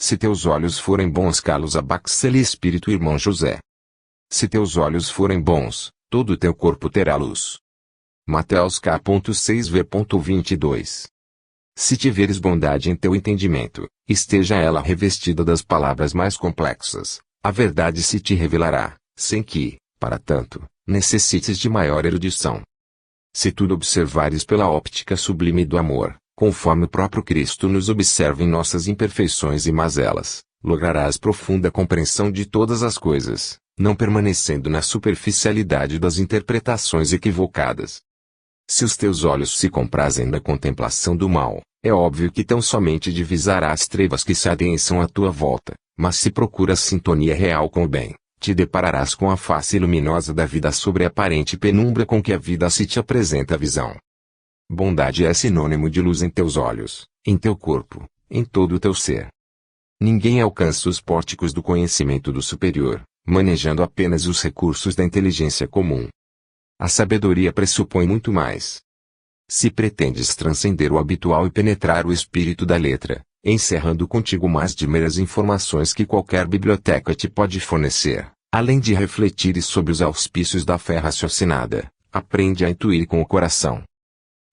Se teus olhos forem bons, calos abaxele espírito, irmão José. Se teus olhos forem bons, todo o teu corpo terá luz. Mateus k.6v.22. Se tiveres bondade em teu entendimento, esteja ela revestida das palavras mais complexas, a verdade se te revelará, sem que, para tanto, necessites de maior erudição. Se tudo observares pela óptica sublime do amor, conforme o próprio Cristo nos observa em nossas imperfeições e mazelas, lograrás profunda compreensão de todas as coisas, não permanecendo na superficialidade das interpretações equivocadas. Se os teus olhos se comprazem na contemplação do mal, é óbvio que tão somente divisarás trevas que se adensam à tua volta, mas se procuras sintonia real com o bem, te depararás com a face luminosa da vida sobre a aparente penumbra com que a vida se te apresenta à visão. Bondade é sinônimo de luz em teus olhos, em teu corpo, em todo o teu ser. Ninguém alcança os pórticos do conhecimento do superior, manejando apenas os recursos da inteligência comum. A sabedoria pressupõe muito mais. Se pretendes transcender o habitual e penetrar o espírito da letra, encerrando contigo mais de meras informações que qualquer biblioteca te pode fornecer, além de refletires sobre os auspícios da fé raciocinada, aprende a intuir com o coração.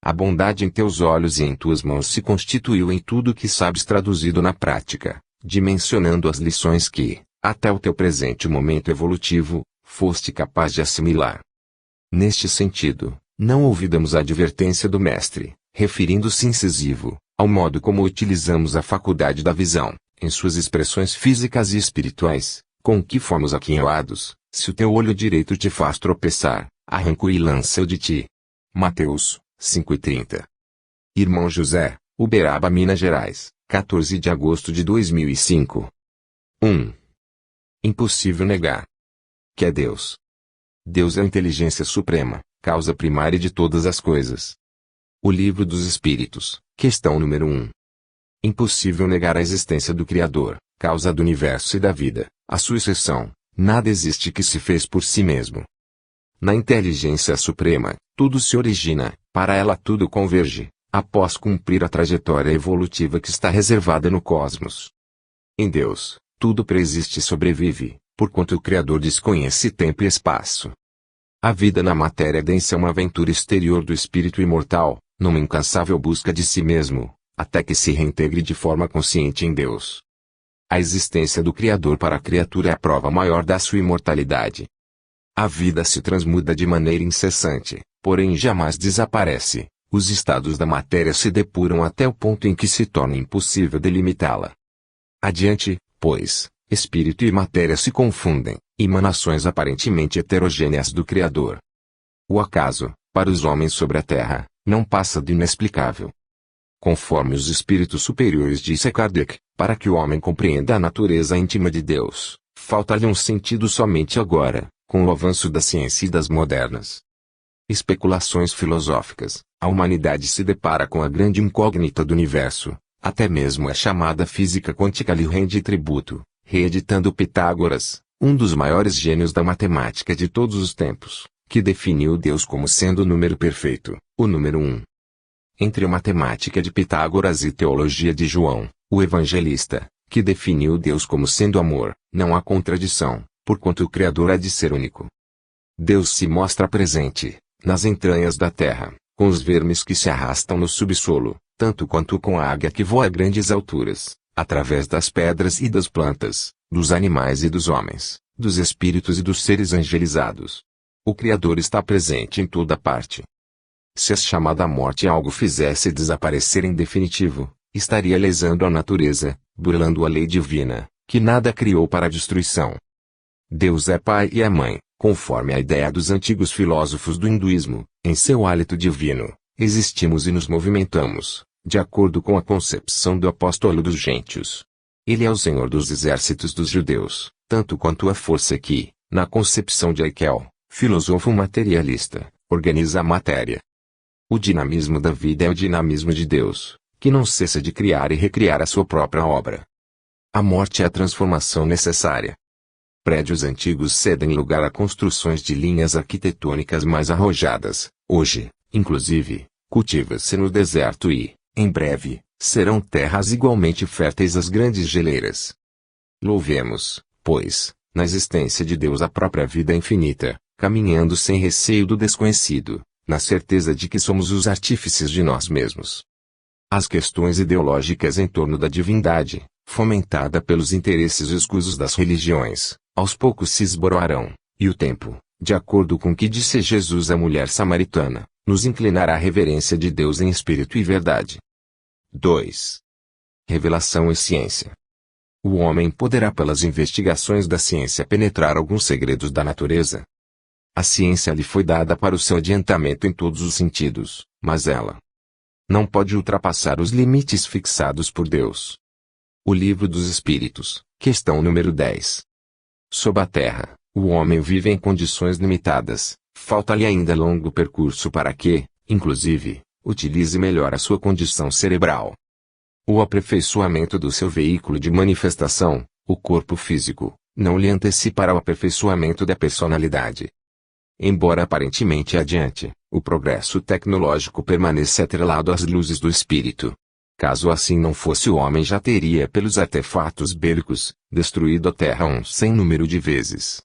A bondade em teus olhos e em tuas mãos se constituiu em tudo que sabes traduzido na prática, dimensionando as lições que, até o teu presente momento evolutivo, foste capaz de assimilar. Neste sentido, não ouvidamos a advertência do mestre, referindo-se incisivo, ao modo como utilizamos a faculdade da visão, em suas expressões físicas e espirituais, com que fomos aquinhoados. Se o teu olho direito te faz tropeçar, arranca-o e lança-o de ti. Mateus 5:30. Irmão José, Uberaba, Minas Gerais, 14 de agosto de 2005. 1. Impossível negar que é Deus. Deus é a inteligência suprema, causa primária de todas as coisas. O Livro dos Espíritos, questão número 1. Impossível negar a existência do Criador, causa do universo e da vida, a sua exceção, nada existe que se fez por si mesmo. Na inteligência suprema, tudo se origina, para ela tudo converge, após cumprir a trajetória evolutiva que está reservada no cosmos. Em Deus, tudo preexiste e sobrevive, porquanto o Criador desconhece tempo e espaço. A vida na matéria densa é uma aventura exterior do espírito imortal, numa incansável busca de si mesmo, até que se reintegre de forma consciente em Deus. A existência do Criador para a criatura é a prova maior da sua imortalidade. A vida se transmuda de maneira incessante, porém jamais desaparece. Os estados da matéria se depuram até o ponto em que se torna impossível delimitá-la. Adiante, pois, espírito e matéria se confundem, emanações aparentemente heterogêneas do Criador. O acaso, para os homens sobre a terra, não passa do inexplicável. Conforme os espíritos superiores disse Kardec, para que o homem compreenda a natureza íntima de Deus, falta-lhe um sentido somente agora, com o avanço da ciência e das modernas especulações filosóficas, a humanidade se depara com a grande incógnita do universo, até mesmo a chamada física quântica lhe rende tributo, reeditando Pitágoras, um dos maiores gênios da matemática de todos os tempos, que definiu Deus como sendo o número perfeito, o número 1. Entre a matemática de Pitágoras e teologia de João, o evangelista, que definiu Deus como sendo amor, não há contradição, porquanto o Criador há de ser único. Deus se mostra presente, nas entranhas da terra, com os vermes que se arrastam no subsolo, tanto quanto com a águia que voa a grandes alturas, através das pedras e das plantas, dos animais e dos homens, dos espíritos e dos seres angelizados. O Criador está presente em toda parte. Se a chamada morte algo fizesse desaparecer em definitivo, estaria lesando a natureza, burlando a lei divina, que nada criou para a destruição. Deus é pai e é mãe, conforme a ideia dos antigos filósofos do hinduísmo, em seu hálito divino, existimos e nos movimentamos, de acordo com a concepção do apóstolo dos gentios. Ele é o Senhor dos exércitos dos judeus, tanto quanto a força que, na concepção de Haeckel, filósofo materialista, organiza a matéria. O dinamismo da vida é o dinamismo de Deus, que não cessa de criar e recriar a sua própria obra. A morte é a transformação necessária. Prédios antigos cedem lugar a construções de linhas arquitetônicas mais arrojadas. Hoje, inclusive, cultiva-se no deserto e, em breve, serão terras igualmente férteis as grandes geleiras. Louvemos, pois, na existência de Deus a própria vida infinita, caminhando sem receio do desconhecido, na certeza de que somos os artífices de nós mesmos. As questões ideológicas em torno da divindade, fomentada pelos interesses escusos das religiões, aos poucos se esboroarão, e o tempo, de acordo com o que disse Jesus à mulher samaritana, nos inclinará à reverência de Deus em espírito e verdade. 2. Revelação e ciência. O homem poderá pelas investigações da ciência penetrar alguns segredos da natureza. A ciência lhe foi dada para o seu adiantamento em todos os sentidos, mas ela não pode ultrapassar os limites fixados por Deus. O Livro dos Espíritos, questão número 10. Sob a terra, o homem vive em condições limitadas, falta-lhe ainda longo percurso para que, inclusive, utilize melhor a sua condição cerebral. O aperfeiçoamento do seu veículo de manifestação, o corpo físico, não lhe antecipará o aperfeiçoamento da personalidade. Embora aparentemente adiante, o progresso tecnológico permaneça atrelado às luzes do espírito. Caso assim não fosse, o homem já teria pelos artefatos bélicos, destruído a terra um sem número de vezes.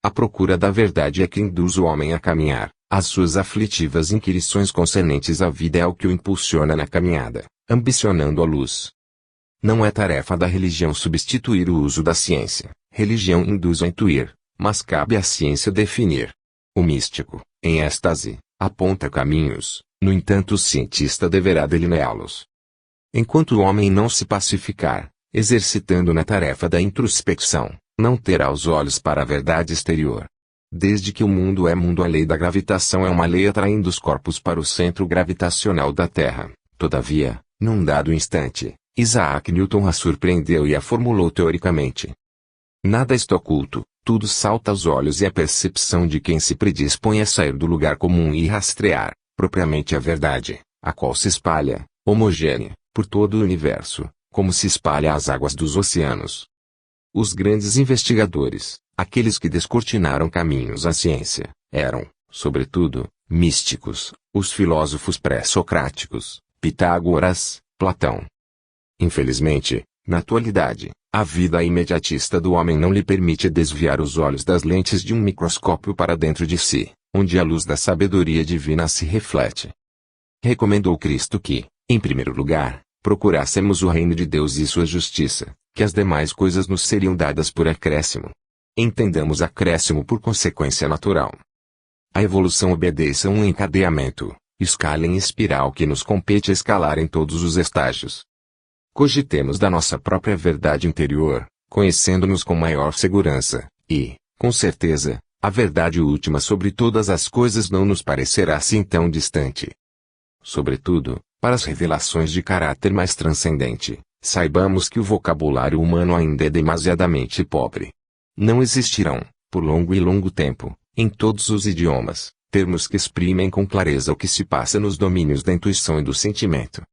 A procura da verdade é que induz o homem a caminhar. As suas aflitivas inquirições concernentes à vida é o que o impulsiona na caminhada, ambicionando a luz. Não é tarefa da religião substituir o uso da ciência. Religião induz a intuir, mas cabe à ciência definir. O místico, em êxtase, aponta caminhos, no entanto o cientista deverá delineá-los. Enquanto o homem não se pacificar, exercitando na tarefa da introspecção, não terá os olhos para a verdade exterior. Desde que o mundo é mundo, a lei da gravitação é uma lei atraindo os corpos para o centro gravitacional da Terra. Todavia, num dado instante, Isaac Newton a surpreendeu e a formulou teoricamente. Nada está oculto, tudo salta aos olhos, e a percepção de quem se predispõe a sair do lugar comum e rastrear, propriamente a verdade, a qual se espalha, homogênea, por todo o universo, como se espalha as águas dos oceanos. Os grandes investigadores, aqueles que descortinaram caminhos à ciência, eram, sobretudo, místicos, os filósofos pré-socráticos, Pitágoras, Platão. Infelizmente, na atualidade, a vida imediatista do homem não lhe permite desviar os olhos das lentes de um microscópio para dentro de si, onde a luz da sabedoria divina se reflete. Recomendou Cristo que, em primeiro lugar, procurássemos o reino de Deus e sua justiça, que as demais coisas nos seriam dadas por acréscimo. Entendamos acréscimo por consequência natural. A evolução obedeça a um encadeamento, escala em espiral que nos compete escalar em todos os estágios. Cogitemos da nossa própria verdade interior, conhecendo-nos com maior segurança, e, com certeza, a verdade última sobre todas as coisas não nos parecerá assim tão distante. Sobretudo, para as revelações de caráter mais transcendente, saibamos que o vocabulário humano ainda é demasiadamente pobre. Não existirão, por longo tempo, em todos os idiomas, termos que exprimem com clareza o que se passa nos domínios da intuição e do sentimento.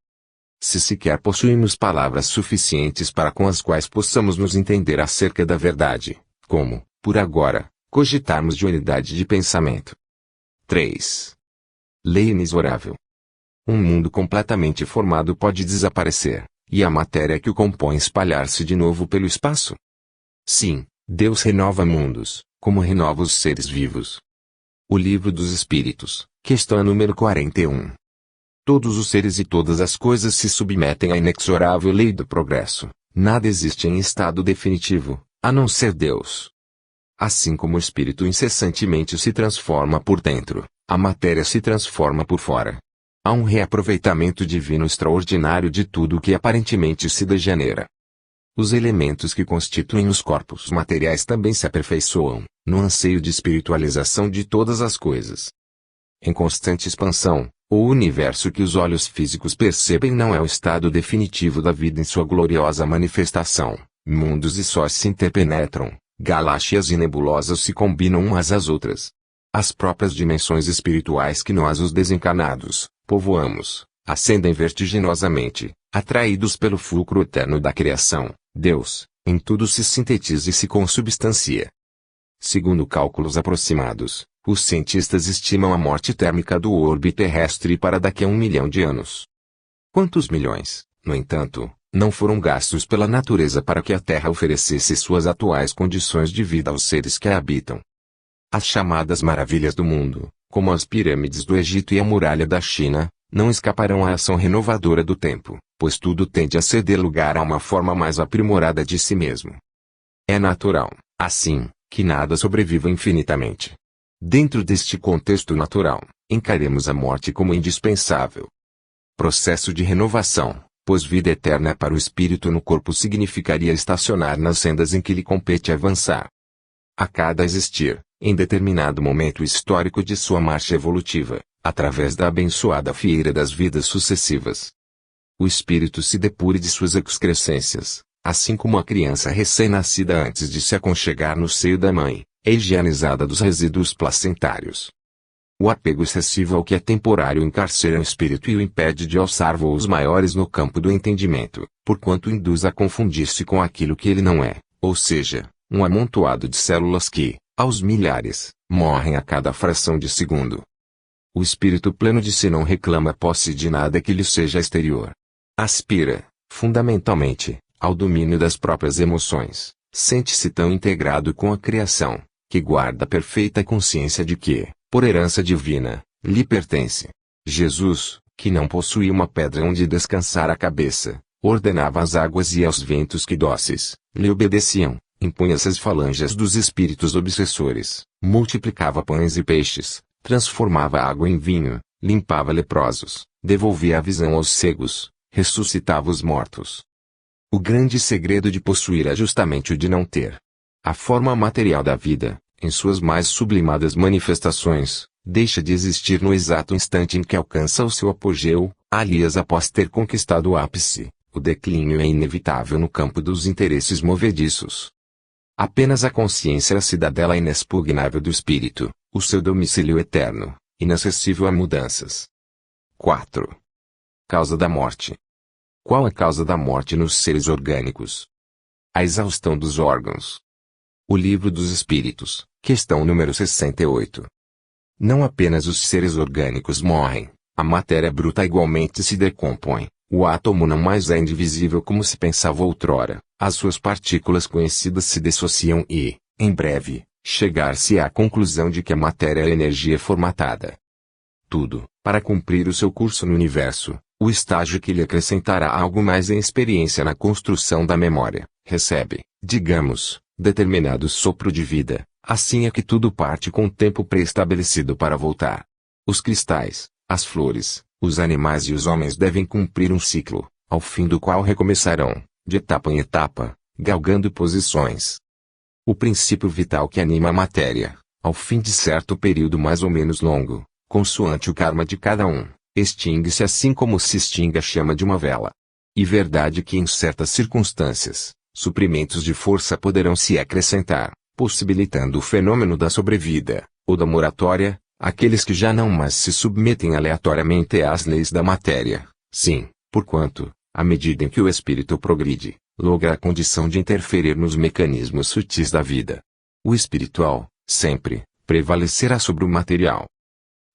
Se sequer possuímos palavras suficientes para com as quais possamos nos entender acerca da verdade, como, por agora, cogitarmos de unidade de pensamento. 3. Lei inexorável. Um mundo completamente formado pode desaparecer, e a matéria que o compõe espalhar-se de novo pelo espaço? Sim, Deus renova mundos, como renova os seres vivos. O Livro dos Espíritos, questão número 41. Todos os seres e todas as coisas se submetem à inexorável lei do progresso. Nada existe em estado definitivo, a não ser Deus. Assim como o espírito incessantemente se transforma por dentro, a matéria se transforma por fora. Há um reaproveitamento divino extraordinário de tudo o que aparentemente se degenera. Os elementos que constituem os corpos materiais também se aperfeiçoam, no anseio de espiritualização de todas as coisas. Em constante expansão, o universo que os olhos físicos percebem não é o estado definitivo da vida em sua gloriosa manifestação. Mundos e sóis se interpenetram, galáxias e nebulosas se combinam umas às outras. As próprias dimensões espirituais que nós, os desencarnados, povoamos, ascendem vertiginosamente, atraídos pelo fulcro eterno da criação. Deus, em tudo se sintetiza e se consubstancia. Segundo cálculos aproximados, os cientistas estimam a morte térmica do orbe terrestre para daqui a 1 milhão de anos. Quantos milhões, no entanto, não foram gastos pela natureza para que a Terra oferecesse suas atuais condições de vida aos seres que a habitam. As chamadas maravilhas do mundo, como as pirâmides do Egito e a muralha da China, não escaparão à ação renovadora do tempo, pois tudo tende a ceder lugar a uma forma mais aprimorada de si mesmo. É natural, assim, que nada sobreviva infinitamente. Dentro deste contexto natural, encaremos a morte como indispensável. Processo de renovação, pois vida eterna para o espírito no corpo significaria estacionar nas sendas em que lhe compete avançar. A cada existir, em determinado momento histórico de sua marcha evolutiva, através da abençoada fieira das vidas sucessivas, o espírito se depure de suas excrescências, assim como a criança recém-nascida antes de se aconchegar no seio da mãe, é higienizada dos resíduos placentários. O apego excessivo ao que é temporário encarcera o espírito e o impede de alçar voos maiores no campo do entendimento, porquanto induz a confundir-se com aquilo que ele não é, ou seja, um amontoado de células que, aos milhares, morrem a cada fração de segundo. O espírito pleno de si não reclama posse de nada que lhe seja exterior. Aspira, fundamentalmente, ao domínio das próprias emoções, sente-se tão integrado com a criação, que guarda perfeita consciência de que, por herança divina, lhe pertence. Jesus, que não possuía uma pedra onde descansar a cabeça, ordenava às águas e aos ventos que dóceis lhe obedeciam, impunha-se às falanges dos espíritos obsessores, multiplicava pães e peixes, transformava água em vinho, limpava leprosos, devolvia a visão aos cegos, ressuscitava os mortos. O grande segredo de possuir é justamente o de não ter. A forma material da vida, em suas mais sublimadas manifestações, deixa de existir no exato instante em que alcança o seu apogeu, aliás após ter conquistado o ápice. O declínio é inevitável no campo dos interesses movediços. Apenas a consciência é a cidadela inexpugnável do espírito, o seu domicílio eterno, inacessível a mudanças. 4. Causa da morte. Qual a causa da morte nos seres orgânicos? A exaustão dos órgãos. O Livro dos Espíritos, questão número 68. Não apenas os seres orgânicos morrem, a matéria bruta igualmente se decompõe. O átomo não mais é indivisível como se pensava outrora, as suas partículas conhecidas se dissociam e, em breve, chegar-se à conclusão de que a matéria é energia formatada. Tudo, para cumprir o seu curso no universo, o estágio que lhe acrescentará algo mais em experiência na construção da memória, recebe, digamos, determinado sopro de vida, assim é que tudo parte com tempo pré-estabelecido para voltar. Os cristais, as flores, os animais e os homens devem cumprir um ciclo, ao fim do qual recomeçarão, de etapa em etapa, galgando posições. O princípio vital que anima a matéria, ao fim de certo período mais ou menos longo, consoante o karma de cada um, extingue-se assim como se extingue a chama de uma vela. E verdade que em certas circunstâncias, suprimentos de força poderão se acrescentar, possibilitando o fenômeno da sobrevida, ou da moratória, aqueles que já não mais se submetem aleatoriamente às leis da matéria, sim, porquanto, à medida em que o espírito progride, logra a condição de interferir nos mecanismos sutis da vida. O espiritual, sempre, prevalecerá sobre o material.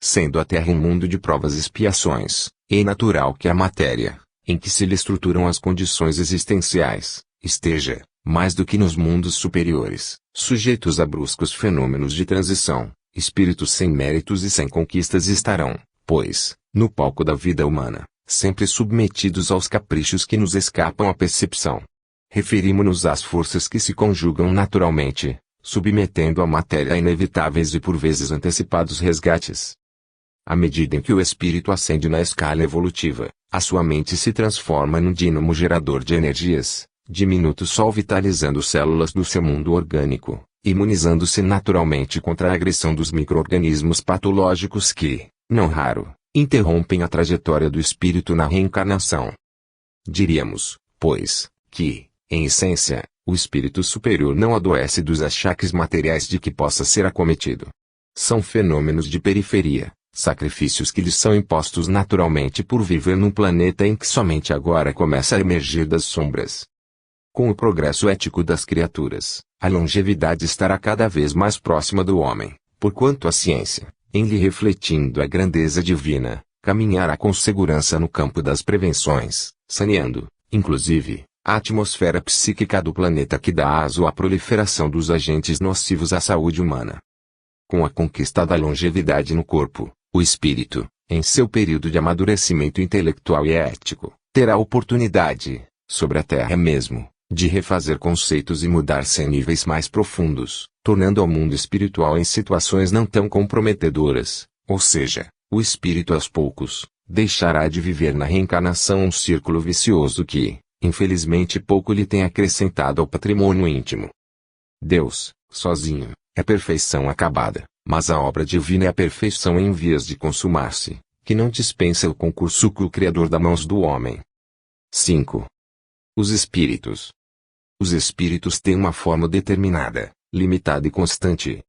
Sendo a Terra um mundo de provas e expiações, é natural que a matéria, em que se lhe estruturam as condições existenciais, esteja, mais do que nos mundos superiores, sujeitos a bruscos fenômenos de transição. Espíritos sem méritos e sem conquistas estarão, pois, no palco da vida humana, sempre submetidos aos caprichos que nos escapam à percepção. Referimos-nos às forças que se conjugam naturalmente, submetendo a matéria a inevitáveis e por vezes antecipados resgates. À medida em que o espírito ascende na escala evolutiva, a sua mente se transforma num dínamo gerador de energias, diminuto sol vitalizando células do seu mundo orgânico, imunizando-se naturalmente contra a agressão dos micro-organismos patológicos que, não raro, interrompem a trajetória do espírito na reencarnação. Diríamos, pois, que, em essência, o espírito superior não adoece dos achaques materiais de que possa ser acometido. São fenômenos de periferia, sacrifícios que lhe são impostos naturalmente por viver num planeta em que somente agora começa a emergir das sombras. Com o progresso ético das criaturas, a longevidade estará cada vez mais próxima do homem, porquanto a ciência, em lhe refletindo a grandeza divina, caminhará com segurança no campo das prevenções, saneando, inclusive, a atmosfera psíquica do planeta que dá aso à proliferação dos agentes nocivos à saúde humana. Com a conquista da longevidade no corpo, o espírito, em seu período de amadurecimento intelectual e ético, terá a oportunidade, sobre a Terra mesmo, de refazer conceitos e mudar-se em níveis mais profundos, tornando o mundo espiritual em situações não tão comprometedoras, ou seja, o espírito aos poucos, deixará de viver na reencarnação um círculo vicioso que, infelizmente pouco lhe tem acrescentado ao patrimônio íntimo. Deus, sozinho, é perfeição acabada, mas a obra divina é a perfeição em vias de consumar-se, que não dispensa o concurso que o Criador dá mãos do homem. 5. Os espíritos. Os espíritos têm uma forma determinada, limitada e constante.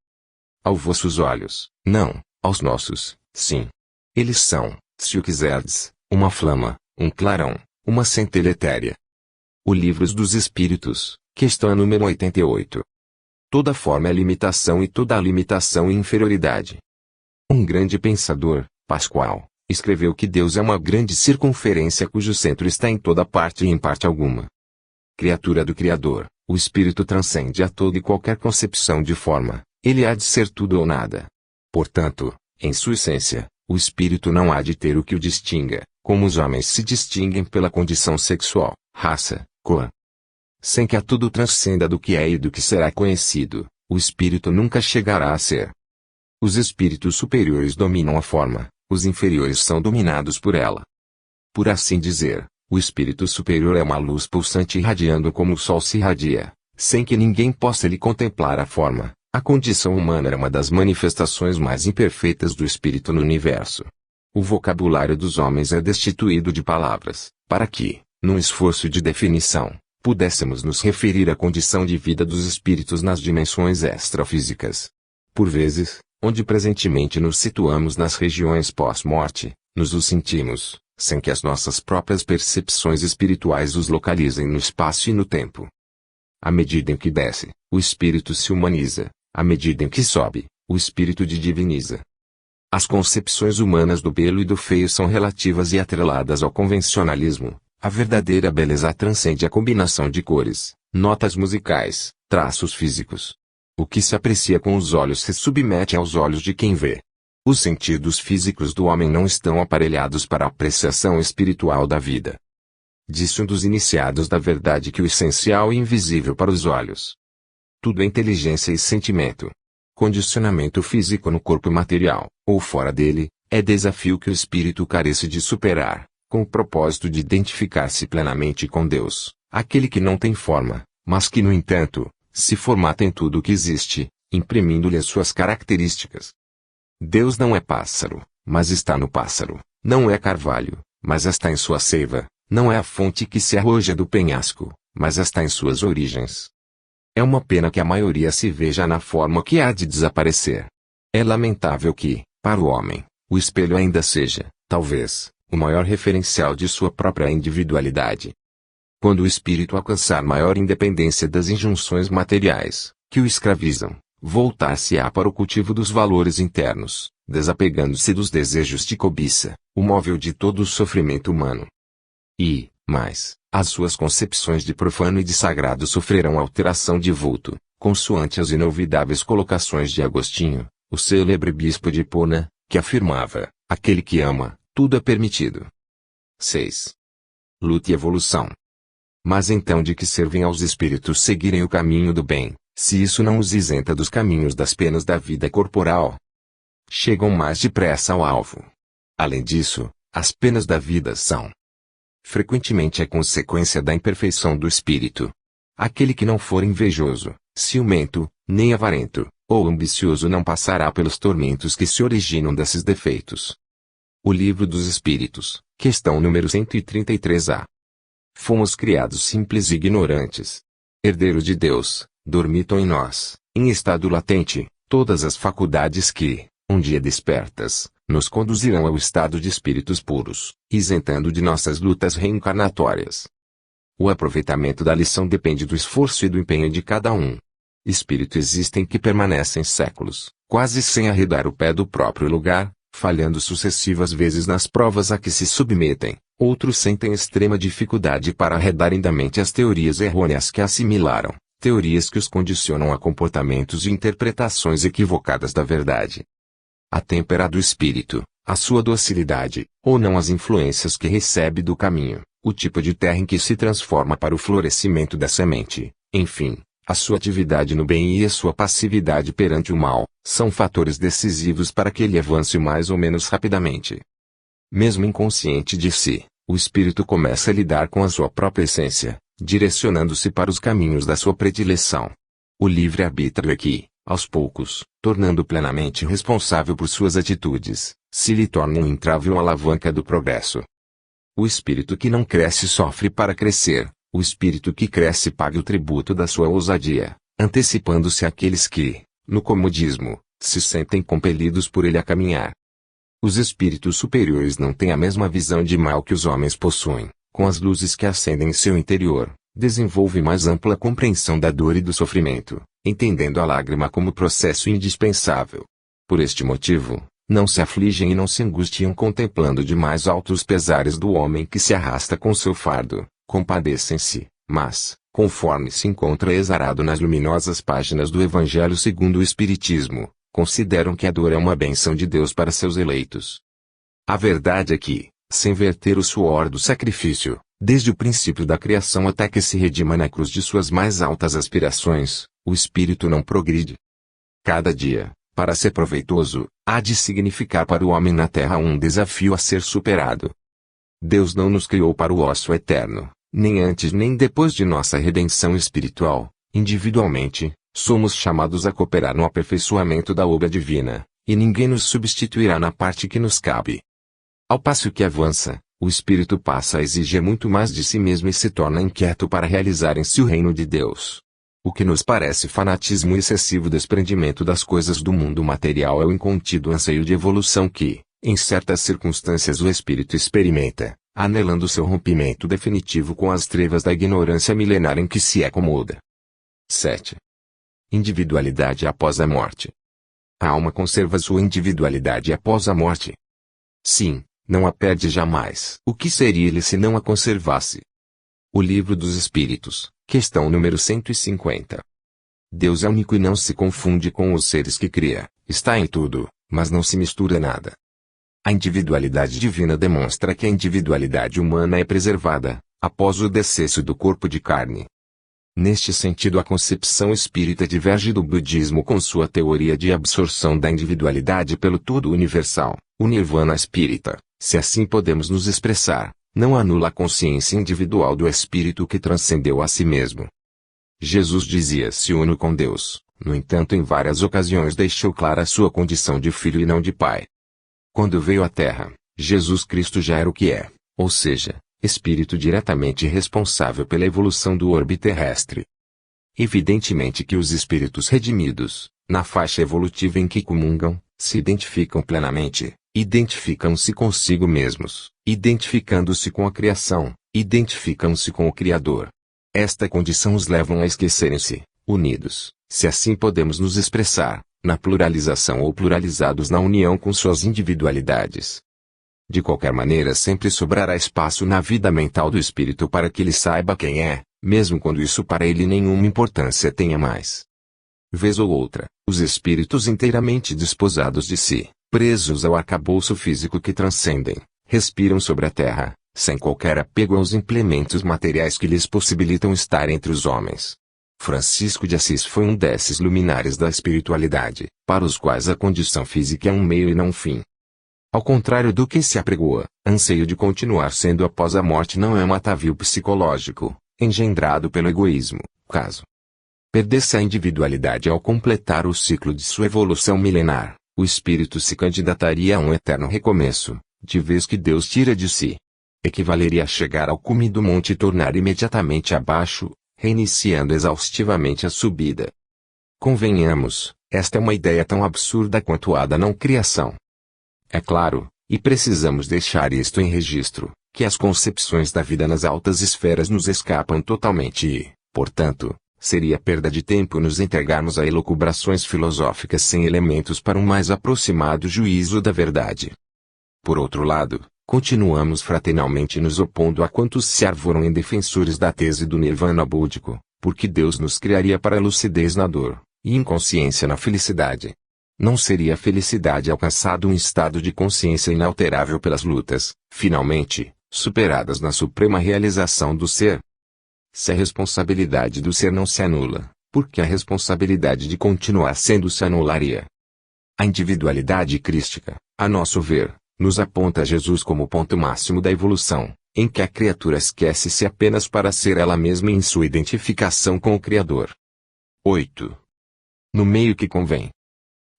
Aos vossos olhos, não, aos nossos, sim. Eles são, se o quiserdes, uma flama, um clarão, uma centelha etérea. O Livro dos Espíritos, questão número 88. Toda forma é limitação e toda a limitação é inferioridade. Um grande pensador, Pascoal, escreveu que Deus é uma grande circunferência cujo centro está em toda parte e em parte alguma. Criatura do Criador, o Espírito transcende a toda e qualquer concepção de forma, ele há de ser tudo ou nada. Portanto, em sua essência, o Espírito não há de ter o que o distinga, como os homens se distinguem pela condição sexual, raça, cor. Sem que a tudo transcenda do que é e do que será conhecido, o Espírito nunca chegará a ser. Os espíritos superiores dominam a forma, os inferiores são dominados por ela. Por assim dizer, o espírito superior é uma luz pulsante irradiando como o sol se irradia, sem que ninguém possa lhe contemplar a forma. A condição humana era uma das manifestações mais imperfeitas do espírito no universo. O vocabulário dos homens é destituído de palavras, para que, num esforço de definição, pudéssemos nos referir à condição de vida dos espíritos nas dimensões extrafísicas. Por vezes, onde presentemente nos situamos nas regiões pós-morte, nos os sentimos, sem que as nossas próprias percepções espirituais os localizem no espaço e no tempo. À medida em que desce, o espírito se humaniza, à medida em que sobe, o espírito diviniza. As concepções humanas do belo e do feio são relativas e atreladas ao convencionalismo. A verdadeira beleza transcende a combinação de cores, notas musicais, traços físicos. O que se aprecia com os olhos se submete aos olhos de quem vê. Os sentidos físicos do homem não estão aparelhados para a apreciação espiritual da vida. Disse um dos iniciados da verdade que o essencial é invisível para os olhos. Tudo é inteligência e sentimento. Condicionamento físico no corpo material, ou fora dele, é desafio que o espírito carece de superar, com o propósito de identificar-se plenamente com Deus, aquele que não tem forma, mas que no entanto, se formata em tudo o que existe, imprimindo-lhe as suas características. Deus não é pássaro, mas está no pássaro, não é carvalho, mas está em sua seiva, não é a fonte que se arroja do penhasco, mas está em suas origens. É uma pena que a maioria se veja na forma que há de desaparecer. É lamentável que, para o homem, o espelho ainda seja, talvez, o maior referencial de sua própria individualidade. Quando o espírito alcançar maior independência das injunções materiais, que o escravizam, voltar-se-á para o cultivo dos valores internos, desapegando-se dos desejos de cobiça, o móvel de todo o sofrimento humano. E, mais, as suas concepções de profano e de sagrado sofrerão alteração de vulto, consoante as inolvidáveis colocações de Agostinho, o célebre bispo de Hipona, que afirmava, aquele que ama, tudo é permitido. 6. Luta e evolução. Mas então de que servem aos espíritos seguirem o caminho do bem, se isso não os isenta dos caminhos das penas da vida corporal? Chegam mais depressa ao alvo. Além disso, as penas da vida são frequentemente a consequência da imperfeição do espírito. Aquele que não for invejoso, ciumento, nem avarento, ou ambicioso não passará pelos tormentos que se originam desses defeitos. O Livro dos Espíritos, questão número 133-A. Fomos criados simples e ignorantes. Herdeiros de Deus, dormitam em nós, em estado latente, todas as faculdades que, um dia despertas, nos conduzirão ao estado de espíritos puros, isentando de nossas lutas reencarnatórias. O aproveitamento da lição depende do esforço e do empenho de cada um. Espíritos existem que permanecem séculos, quase sem arredar o pé do próprio lugar, falhando sucessivas vezes nas provas a que se submetem, Outros sentem extrema dificuldade para arredarem da mente as teorias errôneas que assimilaram, teorias que os condicionam a comportamentos e interpretações equivocadas da verdade. A têmpera do espírito, a sua docilidade, ou não as influências que recebe do caminho, o tipo de terra em que se transforma para o florescimento da semente, enfim, a sua atividade no bem e a sua passividade perante o mal, são fatores decisivos para que ele avance mais ou menos rapidamente. Mesmo inconsciente de si, o espírito começa a lidar com a sua própria essência, direcionando-se para os caminhos da sua predileção. O livre-arbítrio é que, aos poucos, tornando plenamente responsável por suas atitudes, se lhe torna um entrave ou alavanca do progresso. O espírito que não cresce sofre para crescer, o espírito que cresce paga o tributo da sua ousadia, antecipando-se àqueles que, no comodismo, se sentem compelidos por ele a caminhar. Os espíritos superiores não têm a mesma visão de mal que os homens possuem, com as luzes que acendem em seu interior, desenvolve mais ampla compreensão da dor e do sofrimento, entendendo a lágrima como processo indispensável. Por este motivo, não se afligem e não se angustiam contemplando de mais altos pesares do homem que se arrasta com seu fardo, compadecem-se, mas, conforme se encontra exarado nas luminosas páginas do Evangelho segundo o Espiritismo, consideram que a dor é uma bênção de Deus para seus eleitos. A verdade é que, sem verter o suor do sacrifício, desde o princípio da criação até que se redima na cruz de suas mais altas aspirações, o espírito não progride. Cada dia, para ser proveitoso, há de significar para o homem na terra um desafio a ser superado. Deus não nos criou para o ócio eterno, nem antes nem depois de nossa redenção espiritual. Individualmente, somos chamados a cooperar no aperfeiçoamento da obra divina, e ninguém nos substituirá na parte que nos cabe. Ao passo que avança, o espírito passa a exigir muito mais de si mesmo e se torna inquieto para realizar em si o reino de Deus. O que nos parece fanatismo e excessivo desprendimento das coisas do mundo material é o incontido anseio de evolução que, em certas circunstâncias o espírito experimenta, anelando seu rompimento definitivo com as trevas da ignorância milenar em que se acomoda. 7. Individualidade após a morte. A alma conserva sua individualidade após a morte. Sim, não a perde jamais. O que seria ele se não a conservasse? O Livro dos Espíritos, questão número 150. Deus é único e não se confunde com os seres que cria, está em tudo, mas não se mistura nada. A individualidade divina demonstra que a individualidade humana é preservada, após o decesso do corpo de carne. Neste sentido, a concepção espírita diverge do budismo com sua teoria de absorção da individualidade pelo todo universal. O nirvana espírita, se assim podemos nos expressar, não anula a consciência individual do espírito que transcendeu a si mesmo. Jesus dizia-se uno com Deus, no entanto, em várias ocasiões deixou clara sua condição de filho e não de pai. Quando veio à Terra, Jesus Cristo já era o que é, ou seja, espírito diretamente responsável pela evolução do orbe terrestre. Evidentemente que os espíritos redimidos, na faixa evolutiva em que comungam, se identificam plenamente, identificam-se consigo mesmos, identificando-se com a criação, identificam-se com o Criador. Esta condição os leva a esquecerem-se, unidos, se assim podemos nos expressar, na pluralização ou pluralizados na união com suas individualidades. De qualquer maneira, sempre sobrará espaço na vida mental do espírito para que ele saiba quem é, mesmo quando isso para ele nenhuma importância tenha mais. Vez ou outra, os espíritos inteiramente desposados de si, presos ao arcabouço físico que transcendem, respiram sobre a terra, sem qualquer apego aos implementos materiais que lhes possibilitam estar entre os homens. Francisco de Assis foi um desses luminares da espiritualidade, para os quais a condição física é um meio e não um fim. Ao contrário do que se apregoa, anseio de continuar sendo após a morte não é um atavio psicológico, engendrado pelo egoísmo, caso perdesse a individualidade ao completar o ciclo de sua evolução milenar, o espírito se candidataria a um eterno recomeço, de vez que Deus tira de si. Equivaleria a chegar ao cume do monte e tornar imediatamente abaixo, reiniciando exaustivamente a subida. Convenhamos, esta é uma ideia tão absurda quanto a da não criação. É claro, e precisamos deixar isto em registro, que as concepções da vida nas altas esferas nos escapam totalmente e, portanto, seria perda de tempo nos entregarmos a elucubrações filosóficas sem elementos para um mais aproximado juízo da verdade. Por outro lado, Continuamos fraternalmente nos opondo a quantos se arvoram em defensores da tese do nirvana búdico, porque Deus nos criaria para a lucidez na dor, e inconsciência na felicidade. Não seria a felicidade alcançado um estado de consciência inalterável pelas lutas, finalmente, superadas na suprema realização do ser? Se a responsabilidade do ser não se anula, por que a responsabilidade de continuar sendo se anularia? A individualidade crística, a nosso ver, nos aponta Jesus como o ponto máximo da evolução, em que a criatura esquece-se apenas para ser ela mesma em sua identificação com o Criador. 8. No meio que convém.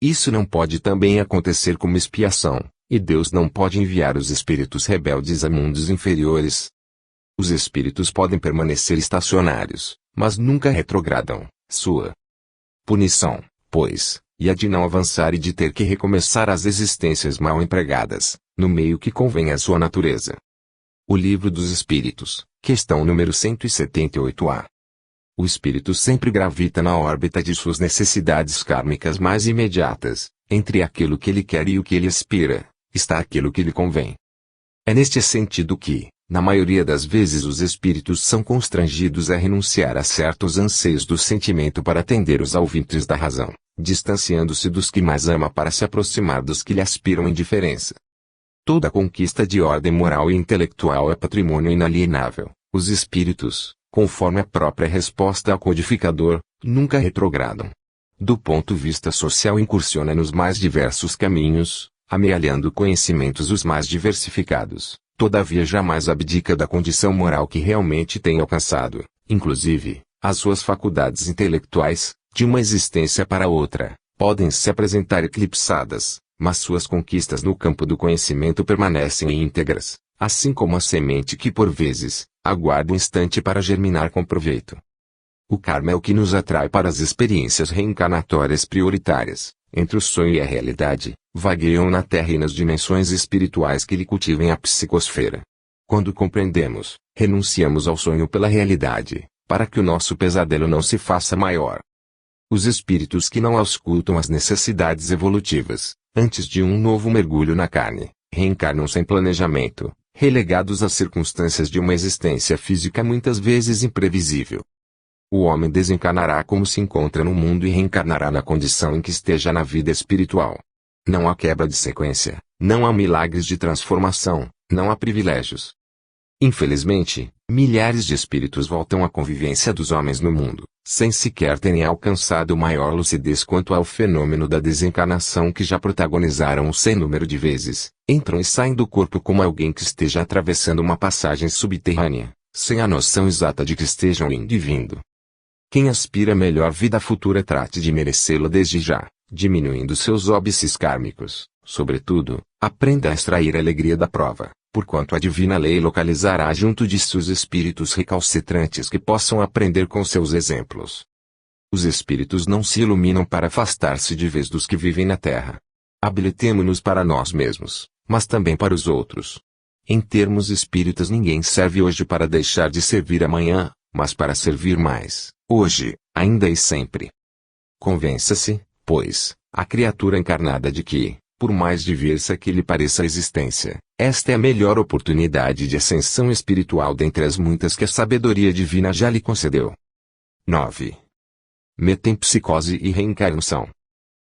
Isso não pode também acontecer como expiação, e Deus não pode enviar os espíritos rebeldes a mundos inferiores. Os espíritos podem permanecer estacionários, mas nunca retrogradam. Sua punição, pois, e a de não avançar e de ter que recomeçar as existências mal empregadas, no meio que convém à sua natureza. O Livro dos Espíritos, questão número 178-A. O espírito sempre gravita na órbita de suas necessidades kármicas mais imediatas, entre aquilo que ele quer e o que ele aspira, está aquilo que lhe convém. É neste sentido que, na maioria das vezes os espíritos são constrangidos a renunciar a certos anseios do sentimento para atender os alvitres da razão, distanciando-se dos que mais ama para se aproximar dos que lhe aspiram indiferença. Toda conquista de ordem moral e intelectual é patrimônio inalienável. Os espíritos, conforme a própria resposta ao codificador, nunca retrogradam. Do ponto de vista social incursiona nos mais diversos caminhos, amealhando conhecimentos os mais diversificados. Todavia jamais abdica da condição moral que realmente tem alcançado, inclusive, as suas faculdades intelectuais, de uma existência para outra, podem se apresentar eclipsadas, mas suas conquistas no campo do conhecimento permanecem íntegras, assim como a semente que por vezes, aguarda um instante para germinar com proveito. O karma é o que nos atrai para as experiências reencarnatórias prioritárias. Entre o sonho e a realidade, vagueiam na Terra e nas dimensões espirituais que lhe cultivem a psicosfera. Quando compreendemos, renunciamos ao sonho pela realidade, para que o nosso pesadelo não se faça maior. Os espíritos que não auscultam as necessidades evolutivas, antes de um novo mergulho na carne, reencarnam sem planejamento, relegados às circunstâncias de uma existência física muitas vezes imprevisível. O homem desencarnará como se encontra no mundo e reencarnará na condição em que esteja na vida espiritual. Não há quebra de sequência, não há milagres de transformação, não há privilégios. Infelizmente, milhares de espíritos voltam à convivência dos homens no mundo, sem sequer terem alcançado maior lucidez quanto ao fenômeno da desencarnação que já protagonizaram um sem número de vezes, entram e saem do corpo como alguém que esteja atravessando uma passagem subterrânea, sem a noção exata de que estejam indo e vindo. Quem aspira a melhor vida futura trate de merecê-la desde já, diminuindo seus óbices kármicos. Sobretudo, aprenda a extrair a alegria da prova, porquanto a divina lei localizará junto de si os espíritos recalcitrantes que possam aprender com seus exemplos. Os espíritos não se iluminam para afastar-se de vez dos que vivem na terra. Habilitemo-nos para nós mesmos, mas também para os outros. Em termos espíritas, ninguém serve hoje para deixar de servir amanhã, mas para servir mais, hoje, ainda e sempre. Convença-se, pois, a criatura encarnada de que, por mais diversa que lhe pareça a existência, esta é a melhor oportunidade de ascensão espiritual dentre as muitas que a sabedoria divina já lhe concedeu. 9. Metempsicose e reencarnação.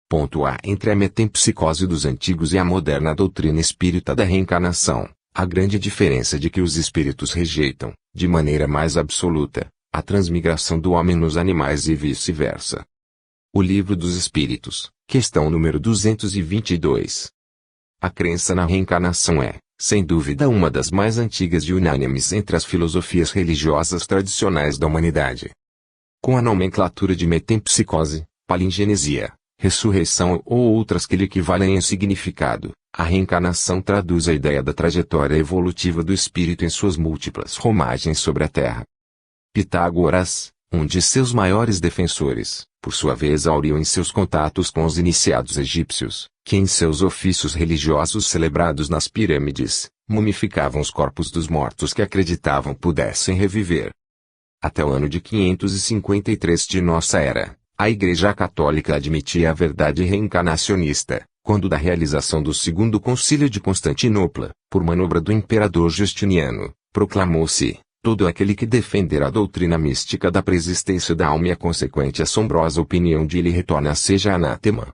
Ponto A. Entre a metempsicose dos antigos e a moderna doutrina espírita da reencarnação, a grande diferença de que os espíritos rejeitam, de maneira mais absoluta, a transmigração do homem nos animais e vice-versa. O Livro dos Espíritos, questão número 222. A crença na reencarnação é, sem dúvida, uma das mais antigas e unânimes entre as filosofias religiosas tradicionais da humanidade. Com a nomenclatura de metempsicose, palingenesia, ressurreição ou outras que lhe equivalem em significado, a reencarnação traduz a ideia da trajetória evolutiva do espírito em suas múltiplas romagens sobre a Terra. Pitágoras, um de seus maiores defensores, por sua vez auriu em seus contatos com os iniciados egípcios, que em seus ofícios religiosos celebrados nas pirâmides, mumificavam os corpos dos mortos que acreditavam pudessem reviver. Até o ano de 553 de nossa era, a Igreja Católica admitia a verdade reencarnacionista, quando da realização do Segundo Concílio de Constantinopla, por manobra do imperador Justiniano, proclamou-se: todo aquele que defender a doutrina mística da preexistência da alma e a consequente assombrosa opinião de lhe retorna seja anátema.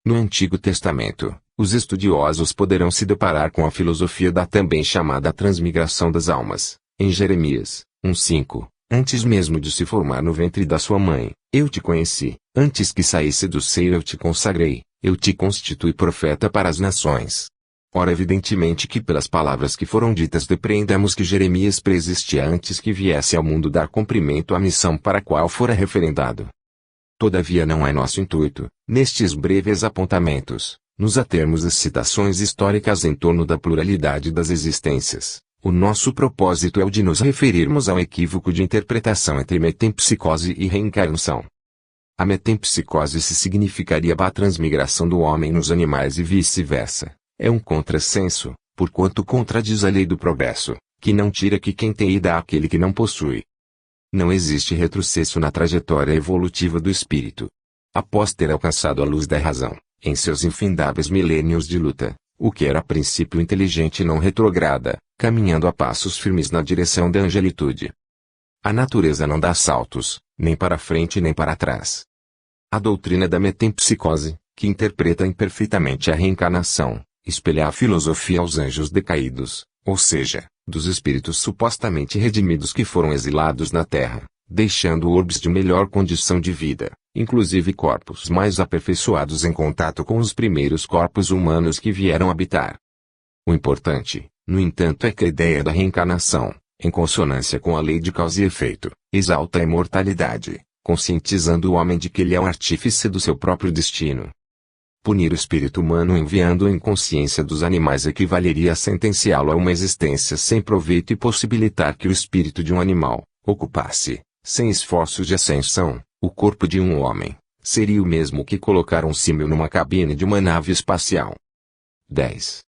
No Antigo Testamento, os estudiosos poderão se deparar com a filosofia da também chamada transmigração das almas. Em Jeremias 1:5, antes mesmo de se formar no ventre da sua mãe, eu te conheci, antes que saísse do seio eu te consagrei, eu te constituí profeta para as nações. Ora, evidentemente que pelas palavras que foram ditas depreendemos que Jeremias preexistia antes que viesse ao mundo dar cumprimento à missão para a qual fora referendado. Todavia não é nosso intuito, nestes breves apontamentos, nos atermos às citações históricas em torno da pluralidade das existências. O nosso propósito é o de nos referirmos ao equívoco de interpretação entre metempsicose e reencarnação. A metempsicose significaria a transmigração do homem nos animais e vice-versa. É um contrassenso, porquanto contradiz a lei do progresso, que não tira que quem tem e dá àquele que não possui. Não existe retrocesso na trajetória evolutiva do espírito. Após ter alcançado a luz da razão, em seus infindáveis milênios de luta, o que era a princípio inteligente não retrograda, caminhando a passos firmes na direção da angelitude. A natureza não dá saltos, nem para frente nem para trás. A doutrina da metempsicose, que interpreta imperfeitamente a reencarnação, espelha a filosofia aos anjos decaídos, ou seja, dos espíritos supostamente redimidos que foram exilados na Terra, deixando orbes de melhor condição de vida, inclusive corpos mais aperfeiçoados em contato com os primeiros corpos humanos que vieram habitar. O importante, no entanto, é que a ideia da reencarnação, em consonância com a lei de causa e efeito, exalta a imortalidade, conscientizando o homem de que ele é o artífice do seu próprio destino. Punir o espírito humano enviando-o em consciência dos animais equivaleria a sentenciá-lo a uma existência sem proveito e possibilitar que o espírito de um animal ocupasse, sem esforços de ascensão, o corpo de um homem. Seria o mesmo que colocar um símil numa cabine de uma nave espacial. 10.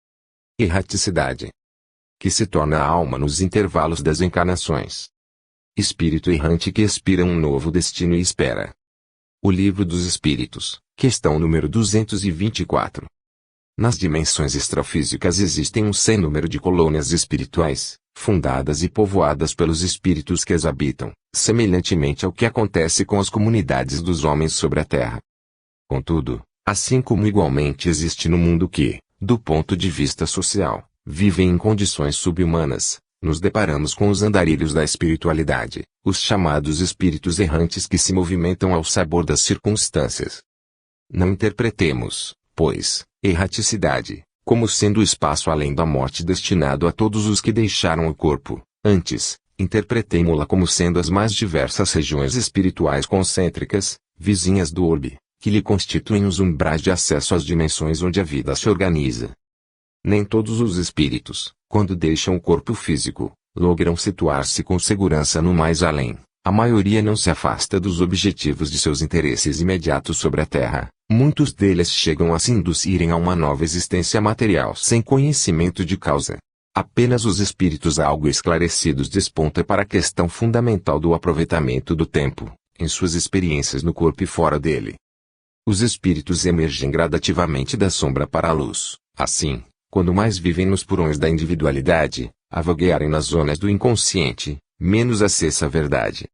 Erraticidade. Que se torna a alma nos intervalos das encarnações. Espírito errante que expira um novo destino e espera. O Livro dos Espíritos, questão número 224. Nas dimensões extrafísicas existem um sem número de colônias espirituais, fundadas e povoadas pelos espíritos que as habitam, semelhantemente ao que acontece com as comunidades dos homens sobre a Terra. Contudo, assim como igualmente existe no mundo que, do ponto de vista social, vivem em condições subhumanas, nos deparamos com os andarilhos da espiritualidade, os chamados espíritos errantes que se movimentam ao sabor das circunstâncias. Não interpretemos, pois, erraticidade, como sendo o espaço além da morte destinado a todos os que deixaram o corpo. Antes, interpretemo-la como sendo as mais diversas regiões espirituais concêntricas, vizinhas do orbe, que lhe constituem os umbrais de acesso às dimensões onde a vida se organiza. Nem todos os espíritos, quando deixam o corpo físico, logram situar-se com segurança no mais além. A maioria não se afasta dos objetivos de seus interesses imediatos sobre a Terra. Muitos deles chegam a se induzirem a uma nova existência material sem conhecimento de causa. Apenas os espíritos algo esclarecidos despontam para a questão fundamental do aproveitamento do tempo, em suas experiências no corpo e fora dele. Os espíritos emergem gradativamente da sombra para a luz. Assim, quando mais vivem nos porões da individualidade, a vaguearem nas zonas do inconsciente, menos acessa a verdade.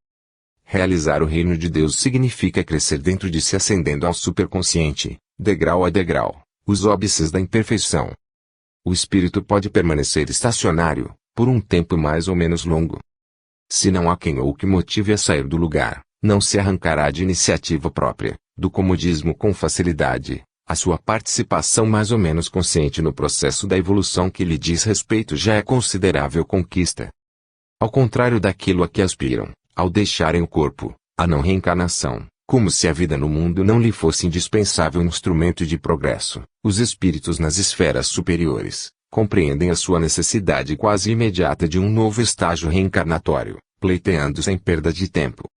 Realizar o reino de Deus significa crescer dentro de si ascendendo ao superconsciente, degrau a degrau, os óbices da imperfeição. O espírito pode permanecer estacionário, por um tempo mais ou menos longo. Se não há quem ou que motive a sair do lugar, não se arrancará de iniciativa própria, do comodismo com facilidade. A sua participação mais ou menos consciente no processo da evolução que lhe diz respeito já é considerável conquista. Ao contrário daquilo a que aspiram, ao deixarem o corpo, a não reencarnação, como se a vida no mundo não lhe fosse indispensável instrumento de progresso, os espíritos nas esferas superiores, compreendem a sua necessidade quase imediata de um novo estágio reencarnatório, pleiteando sem perda de tempo.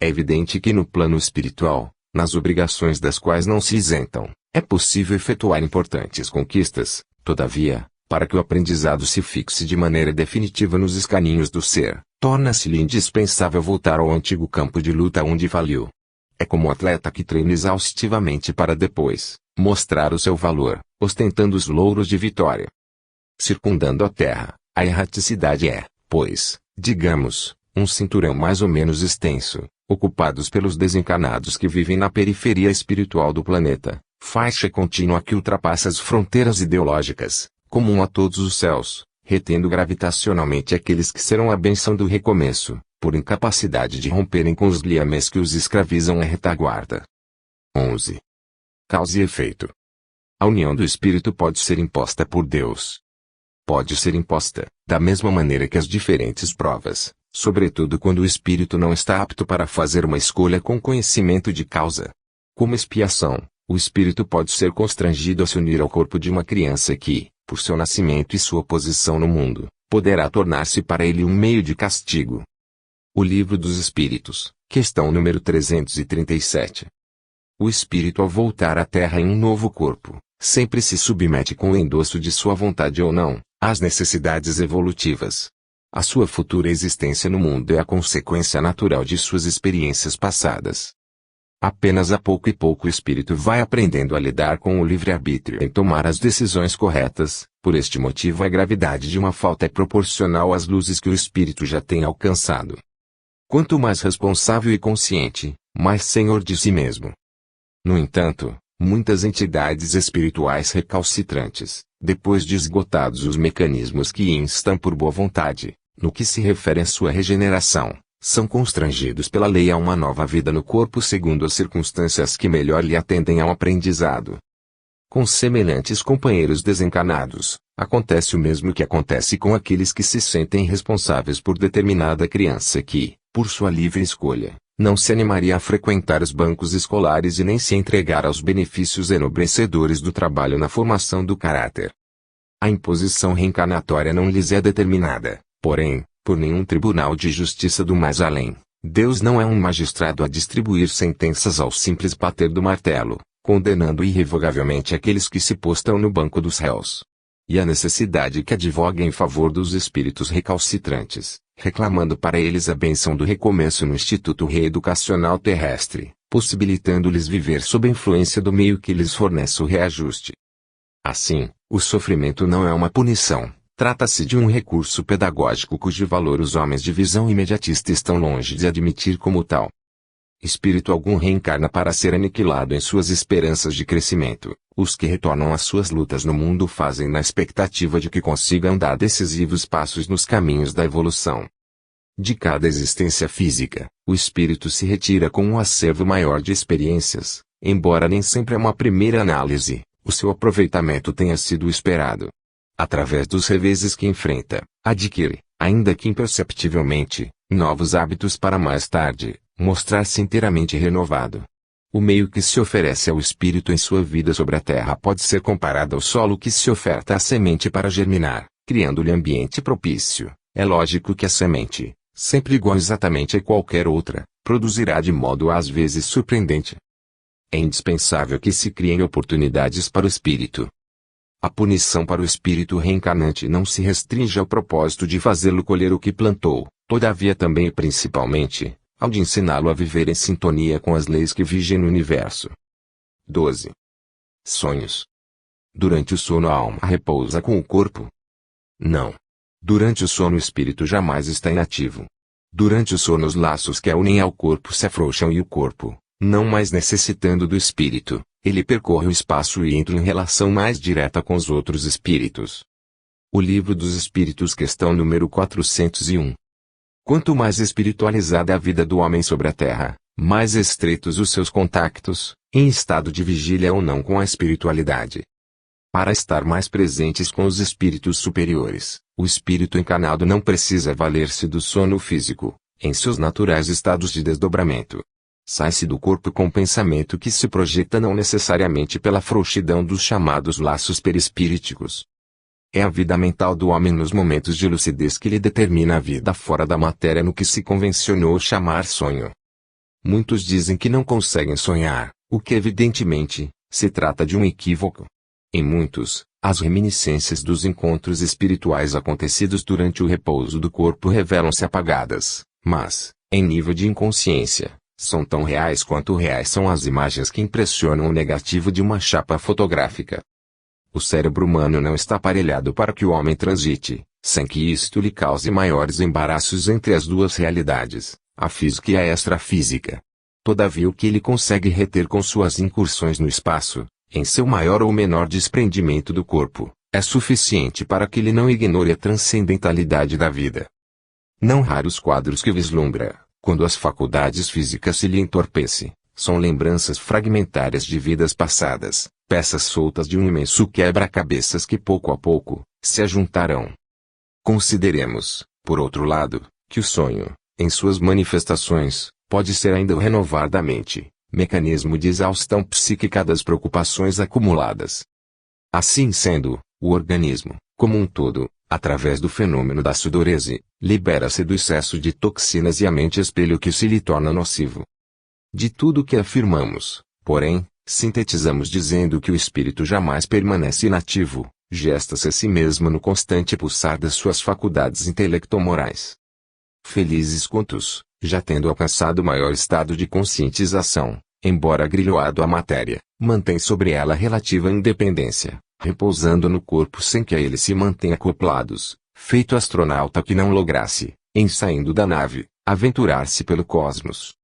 É evidente que no plano espiritual, nas obrigações das quais não se isentam, é possível efetuar importantes conquistas. Todavia, para que o aprendizado se fixe de maneira definitiva nos escaninhos do ser, torna-se-lhe indispensável voltar ao antigo campo de luta onde faliu. É como o atleta que treina exaustivamente para depois, Mostrar o seu valor, ostentando os louros de vitória. Circundando a Terra, a erraticidade é, pois, digamos, um cinturão mais ou menos extenso, ocupados pelos desencarnados que vivem na periferia espiritual do planeta, faixa contínua que ultrapassa as fronteiras ideológicas, comum a todos os céus, retendo gravitacionalmente aqueles que serão a benção do recomeço, por incapacidade de romperem com os liames que os escravizam à retaguarda. 11. Causa e efeito. A união do espírito pode ser imposta por Deus. Pode ser imposta, da mesma maneira que as diferentes provas, sobretudo quando o espírito não está apto para fazer uma escolha com conhecimento de causa. Como expiação, o espírito pode ser constrangido a se unir ao corpo de uma criança que, por seu nascimento e sua posição no mundo, poderá tornar-se para ele um meio de castigo. O Livro dos Espíritos, questão número 337. O espírito ao voltar à Terra em um novo corpo, sempre se submete com o endosso de sua vontade ou não, às necessidades evolutivas. A sua futura existência no mundo é a consequência natural de suas experiências passadas. Apenas a pouco e pouco o espírito vai aprendendo a lidar com o livre-arbítrio e tomar as decisões corretas, por este motivo a gravidade de uma falta é proporcional às luzes que o espírito já tem alcançado. Quanto mais responsável e consciente, mais senhor de si mesmo. No entanto, muitas entidades espirituais recalcitrantes, depois de esgotados os mecanismos que instam por boa vontade, no que se refere à sua regeneração, são constrangidos pela lei a uma nova vida no corpo segundo as circunstâncias que melhor lhe atendem ao aprendizado. Com semelhantes companheiros desencarnados, acontece o mesmo que acontece com aqueles que se sentem responsáveis por determinada criança que, por sua livre escolha, não se animaria a frequentar os bancos escolares e nem se entregar aos benefícios enobrecedores do trabalho na formação do caráter. A imposição reencarnatória não lhes é determinada, porém, por nenhum tribunal de justiça do mais além. Deus não é um magistrado a distribuir sentenças ao simples bater do martelo, condenando irrevogavelmente aqueles que se postam no banco dos réus. E a necessidade que advoga em favor dos espíritos recalcitrantes, reclamando para eles a bênção do recomeço no Instituto Reeducacional Terrestre, possibilitando-lhes viver sob a influência do meio que lhes fornece o reajuste. Assim, o sofrimento não é uma punição, trata-se de um recurso pedagógico cujo valor os homens de visão imediatista estão longe de admitir como tal. Espírito algum reencarna para ser aniquilado em suas esperanças de crescimento. Os que retornam às suas lutas no mundo fazem na expectativa de que consigam dar decisivos passos nos caminhos da evolução. De cada existência física, o espírito se retira com um acervo maior de experiências, embora nem sempre a uma primeira análise, o seu aproveitamento tenha sido esperado. Através dos reveses que enfrenta, adquire, ainda que imperceptivelmente, novos hábitos para mais tarde, mostrar-se inteiramente renovado. O meio que se oferece ao espírito em sua vida sobre a terra pode ser comparado ao solo que se oferta à semente para germinar, criando-lhe ambiente propício. É lógico que a semente, sempre igual exatamente a qualquer outra, produzirá de modo às vezes surpreendente. É indispensável que se criem oportunidades para o espírito. A punição para o espírito reencarnante não se restringe ao propósito de fazê-lo colher o que plantou, todavia também e principalmente, ao de ensiná-lo a viver em sintonia com as leis que vigem no universo. 12. Sonhos. Durante o sono a alma repousa com o corpo? Não. Durante o sono o espírito jamais está inativo. Durante o sono os laços que a unem ao corpo se afrouxam e o corpo, não mais necessitando do espírito, ele percorre o espaço e entra em relação mais direta com os outros espíritos. O Livro dos Espíritos, questão número 401. Quanto mais espiritualizada é a vida do homem sobre a terra, mais estreitos os seus contactos, em estado de vigília ou não com a espiritualidade. Para estar mais presentes com os espíritos superiores, o espírito encarnado não precisa valer-se do sono físico, em seus naturais estados de desdobramento. Sai-se do corpo com o pensamento que se projeta não necessariamente pela frouxidão dos chamados laços perispíriticos. É a vida mental do homem nos momentos de lucidez que lhe determina a vida fora da matéria no que se convencionou chamar sonho. Muitos dizem que não conseguem sonhar, o que evidentemente, se trata de um equívoco. Em muitos, as reminiscências dos encontros espirituais acontecidos durante o repouso do corpo revelam-se apagadas, mas, em nível de inconsciência, São tão reais quanto reais são as imagens que impressionam o negativo de uma chapa fotográfica. O cérebro humano não está aparelhado para que o homem transite, sem que isto lhe cause maiores embaraços entre as duas realidades, a física e a extrafísica. Todavia o que ele consegue reter com suas incursões no espaço, em seu maior ou menor desprendimento do corpo, é suficiente para que ele não ignore a transcendentalidade da vida. Não raros quadros que vislumbra, quando as faculdades físicas se lhe entorpecem, são lembranças fragmentárias de vidas passadas, peças soltas de um imenso quebra-cabeças que pouco a pouco, se ajuntarão. Consideremos, por outro lado, que o sonho, em suas manifestações, pode ser ainda o renovar da mente, mecanismo de exaustão psíquica das preocupações acumuladas. Assim sendo, o organismo, como um todo, através do fenômeno da sudorese, libera-se do excesso de toxinas e a mente espelha o que se lhe torna nocivo. De tudo o que afirmamos, porém, sintetizamos dizendo que o espírito jamais permanece inativo, gesta-se a si mesmo no constante pulsar das suas faculdades intelectomorais. Felizes quantos, já tendo alcançado o maior estado de conscientização, embora agrilhoado à matéria, mantém sobre ela relativa independência, repousando no corpo sem que a ele se mantenha acoplados, feito astronauta que não lograsse, em saindo da nave, aventurar-se pelo cosmos.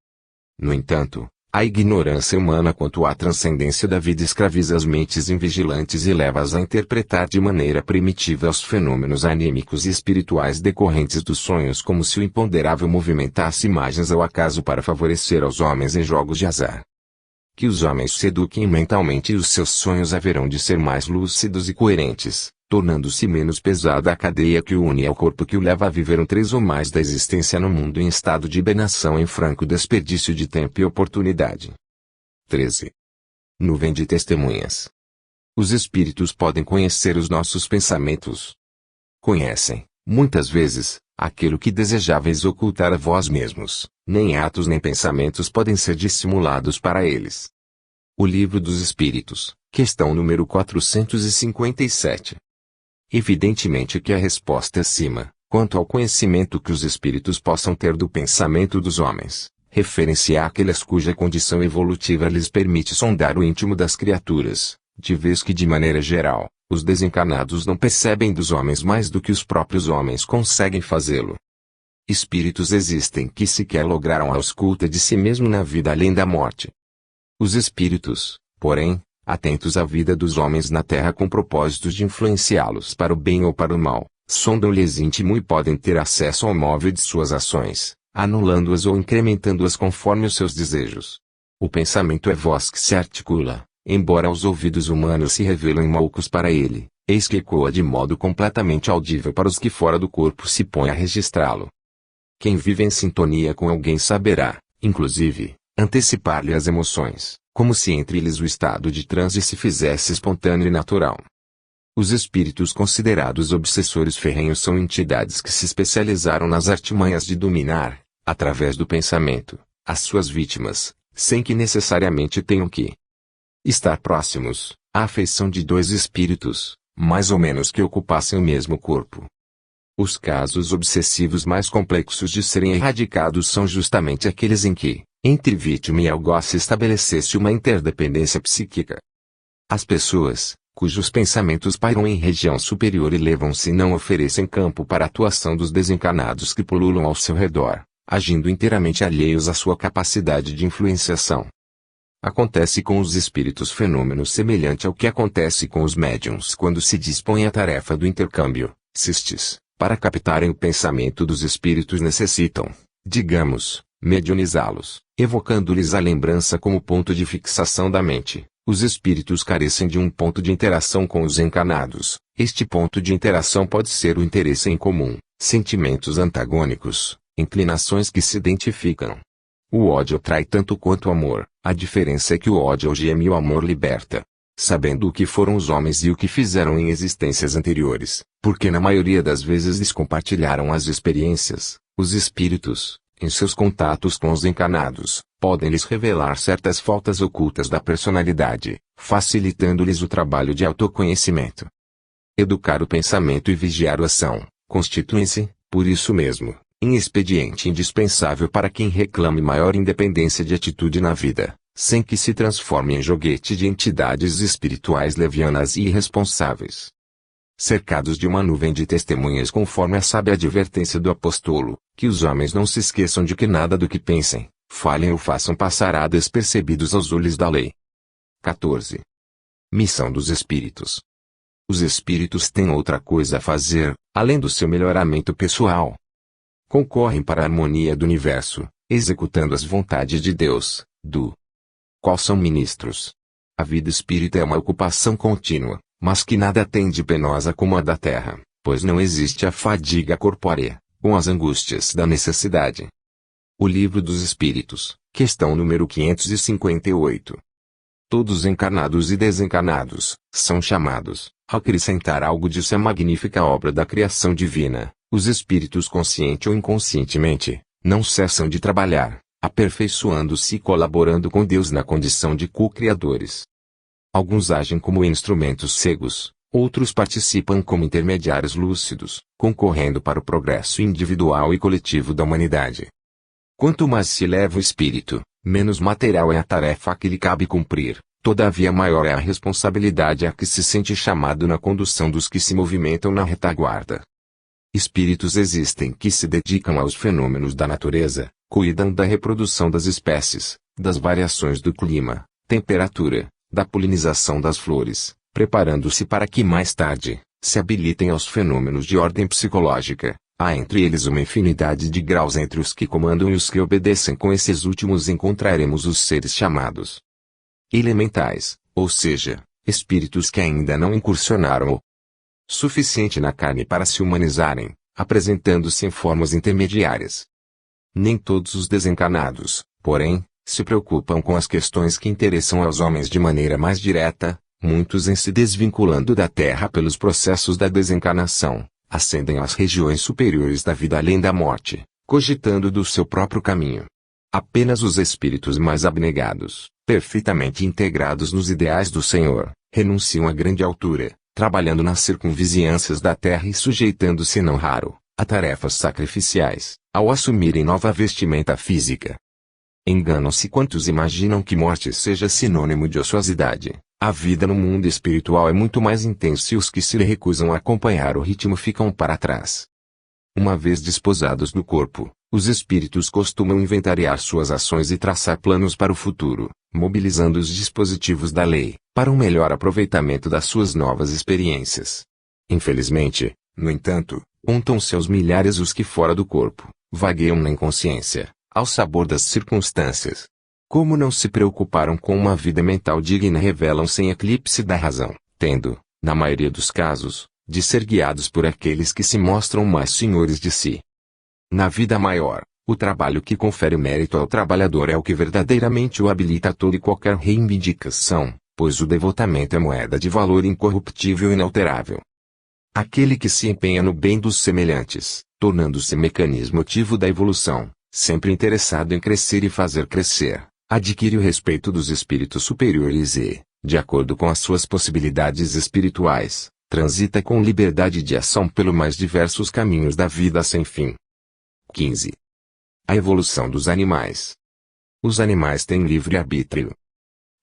No entanto, a ignorância humana quanto à transcendência da vida escraviza as mentes invigilantes e leva-as a interpretar de maneira primitiva os fenômenos anímicos e espirituais decorrentes dos sonhos como se o imponderável movimentasse imagens ao acaso para favorecer aos homens em jogos de azar. Que os homens se eduquem mentalmente e os seus sonhos haverão de ser mais lúcidos e coerentes, tornando-se menos pesada a cadeia que o une ao corpo que o leva a viver um 3 ou mais da existência no mundo em estado de hibernação em franco desperdício de tempo e oportunidade. 13. Nuvem de testemunhas. Os espíritos podem conhecer os nossos pensamentos. Conhecem, muitas vezes, aquilo que desejáveis ocultar a vós mesmos, nem atos nem pensamentos podem ser dissimulados para eles. O Livro dos Espíritos, questão número 457. Evidentemente que a resposta acima, quanto ao conhecimento que os espíritos possam ter do pensamento dos homens, refere-se àqueles cuja condição evolutiva lhes permite sondar o íntimo das criaturas, de vez que de maneira geral, os desencarnados não percebem dos homens mais do que os próprios homens conseguem fazê-lo. Espíritos existem que sequer lograram a ausculta de si mesmo na vida além da morte. Os espíritos, porém, atentos à vida dos homens na terra com propósitos de influenciá-los para o bem ou para o mal, sondam-lhes íntimo e podem ter acesso ao móvel de suas ações, anulando-as ou incrementando-as conforme os seus desejos. O pensamento é voz que se articula, embora aos ouvidos humanos se revelem moucos para ele, eis que ecoa de modo completamente audível para os que fora do corpo se põem a registrá-lo. Quem vive em sintonia com alguém saberá, inclusive, antecipar-lhe as emoções, como se entre eles o estado de transe se fizesse espontâneo e natural. Os espíritos considerados obsessores ferrenhos são entidades que se especializaram nas artimanhas de dominar, através do pensamento, as suas vítimas, sem que necessariamente tenham que estar próximos, à afeição de dois espíritos, mais ou menos que ocupassem o mesmo corpo. Os casos obsessivos mais complexos de serem erradicados são justamente aqueles em que, entre vítima e algoz se estabelecesse uma interdependência psíquica. As pessoas, cujos pensamentos pairam em região superior e levam-se não oferecem campo para a atuação dos desencarnados que pululam ao seu redor, agindo inteiramente alheios à sua capacidade de influenciação. Acontece com os espíritos fenômeno semelhante ao que acontece com os médiuns quando se dispõem à tarefa do intercâmbio, para captarem o pensamento dos espíritos necessitam, digamos, mediunizá-los, evocando-lhes a lembrança como ponto de fixação da mente. Os espíritos carecem de um ponto de interação com os encarnados. Este ponto de interação pode ser o interesse em comum, sentimentos antagônicos, inclinações que se identificam. O ódio atrai tanto quanto o amor, a diferença é que o ódio algema e o amor liberta. Sabendo o que foram os homens e o que fizeram em existências anteriores, porque na maioria das vezes lhes compartilharam as experiências, os espíritos, em seus contatos com os encarnados, podem lhes revelar certas faltas ocultas da personalidade, facilitando-lhes o trabalho de autoconhecimento. Educar o pensamento e vigiar a ação, constituem-se, por isso mesmo, em expediente indispensável para quem reclame maior independência de atitude na vida, sem que se transforme em joguete de entidades espirituais levianas e irresponsáveis. Cercados de uma nuvem de testemunhas conforme a sábia advertência do apóstolo, que os homens não se esqueçam de que nada do que pensem, falem ou façam passará despercebidos aos olhos da lei. 14. Missão dos Espíritos. Os Espíritos têm outra coisa a fazer, além do seu melhoramento pessoal. Concorrem para a harmonia do universo, executando as vontades de Deus, do qual são ministros. A vida espírita é uma ocupação contínua, mas que nada tem de penosa como a da terra, pois não existe a fadiga corpórea, com as angústias da necessidade. O Livro dos Espíritos, questão número 558. Todos encarnados e desencarnados, são chamados, a acrescentar algo disso à magnífica obra da criação divina. Os espíritos consciente ou inconscientemente, não cessam de trabalhar, aperfeiçoando-se e colaborando com Deus na condição de co-criadores. Alguns agem como instrumentos cegos, outros participam como intermediários lúcidos, concorrendo para o progresso individual e coletivo da humanidade. Quanto mais se eleva o espírito, menos material é a tarefa que lhe cabe cumprir, todavia maior é a responsabilidade a que se sente chamado na condução dos que se movimentam na retaguarda. Espíritos existem que se dedicam aos fenômenos da natureza, cuidam da reprodução das espécies, das variações do clima, temperatura, da polinização das flores, preparando-se para que mais tarde, se habilitem aos fenômenos de ordem psicológica. Há entre eles uma infinidade de graus entre os que comandam e os que obedecem. Com esses últimos encontraremos os seres chamados elementais, ou seja, espíritos que ainda não incursionaram o suficiente na carne para se humanizarem, apresentando-se em formas intermediárias. Nem todos os desencarnados, porém, se preocupam com as questões que interessam aos homens de maneira mais direta, muitos em se desvinculando da Terra pelos processos da desencarnação, ascendem às regiões superiores da vida além da morte, cogitando do seu próprio caminho. Apenas os espíritos mais abnegados, perfeitamente integrados nos ideais do Senhor, renunciam a grande altura, trabalhando nas circunvizinhanças da terra e sujeitando-se não raro, a tarefas sacrificiais, ao assumirem nova vestimenta física. Enganam-se quantos imaginam que morte seja sinônimo de ociosidade. A vida no mundo espiritual é muito mais intensa e os que se recusam a acompanhar o ritmo ficam para trás. Uma vez desposados do corpo, os espíritos costumam inventariar suas ações e traçar planos para o futuro, mobilizando os dispositivos da lei, para um melhor aproveitamento das suas novas experiências. Infelizmente, no entanto, contam-se aos milhares os que fora do corpo, vagueiam na inconsciência, ao sabor das circunstâncias. Como não se preocuparam com uma vida mental digna, revelam-se em eclipse da razão, tendo, na maioria dos casos, de ser guiados por aqueles que se mostram mais senhores de si. Na vida maior, o trabalho que confere mérito ao trabalhador é o que verdadeiramente o habilita a toda e qualquer reivindicação, pois o devotamento é moeda de valor incorruptível e inalterável. Aquele que se empenha no bem dos semelhantes, tornando-se mecanismo ativo da evolução, sempre interessado em crescer e fazer crescer, adquire o respeito dos espíritos superiores e, de acordo com as suas possibilidades espirituais, transita com liberdade de ação pelo mais diversos caminhos da vida sem fim. 15. A evolução dos animais. Os animais têm livre-arbítrio.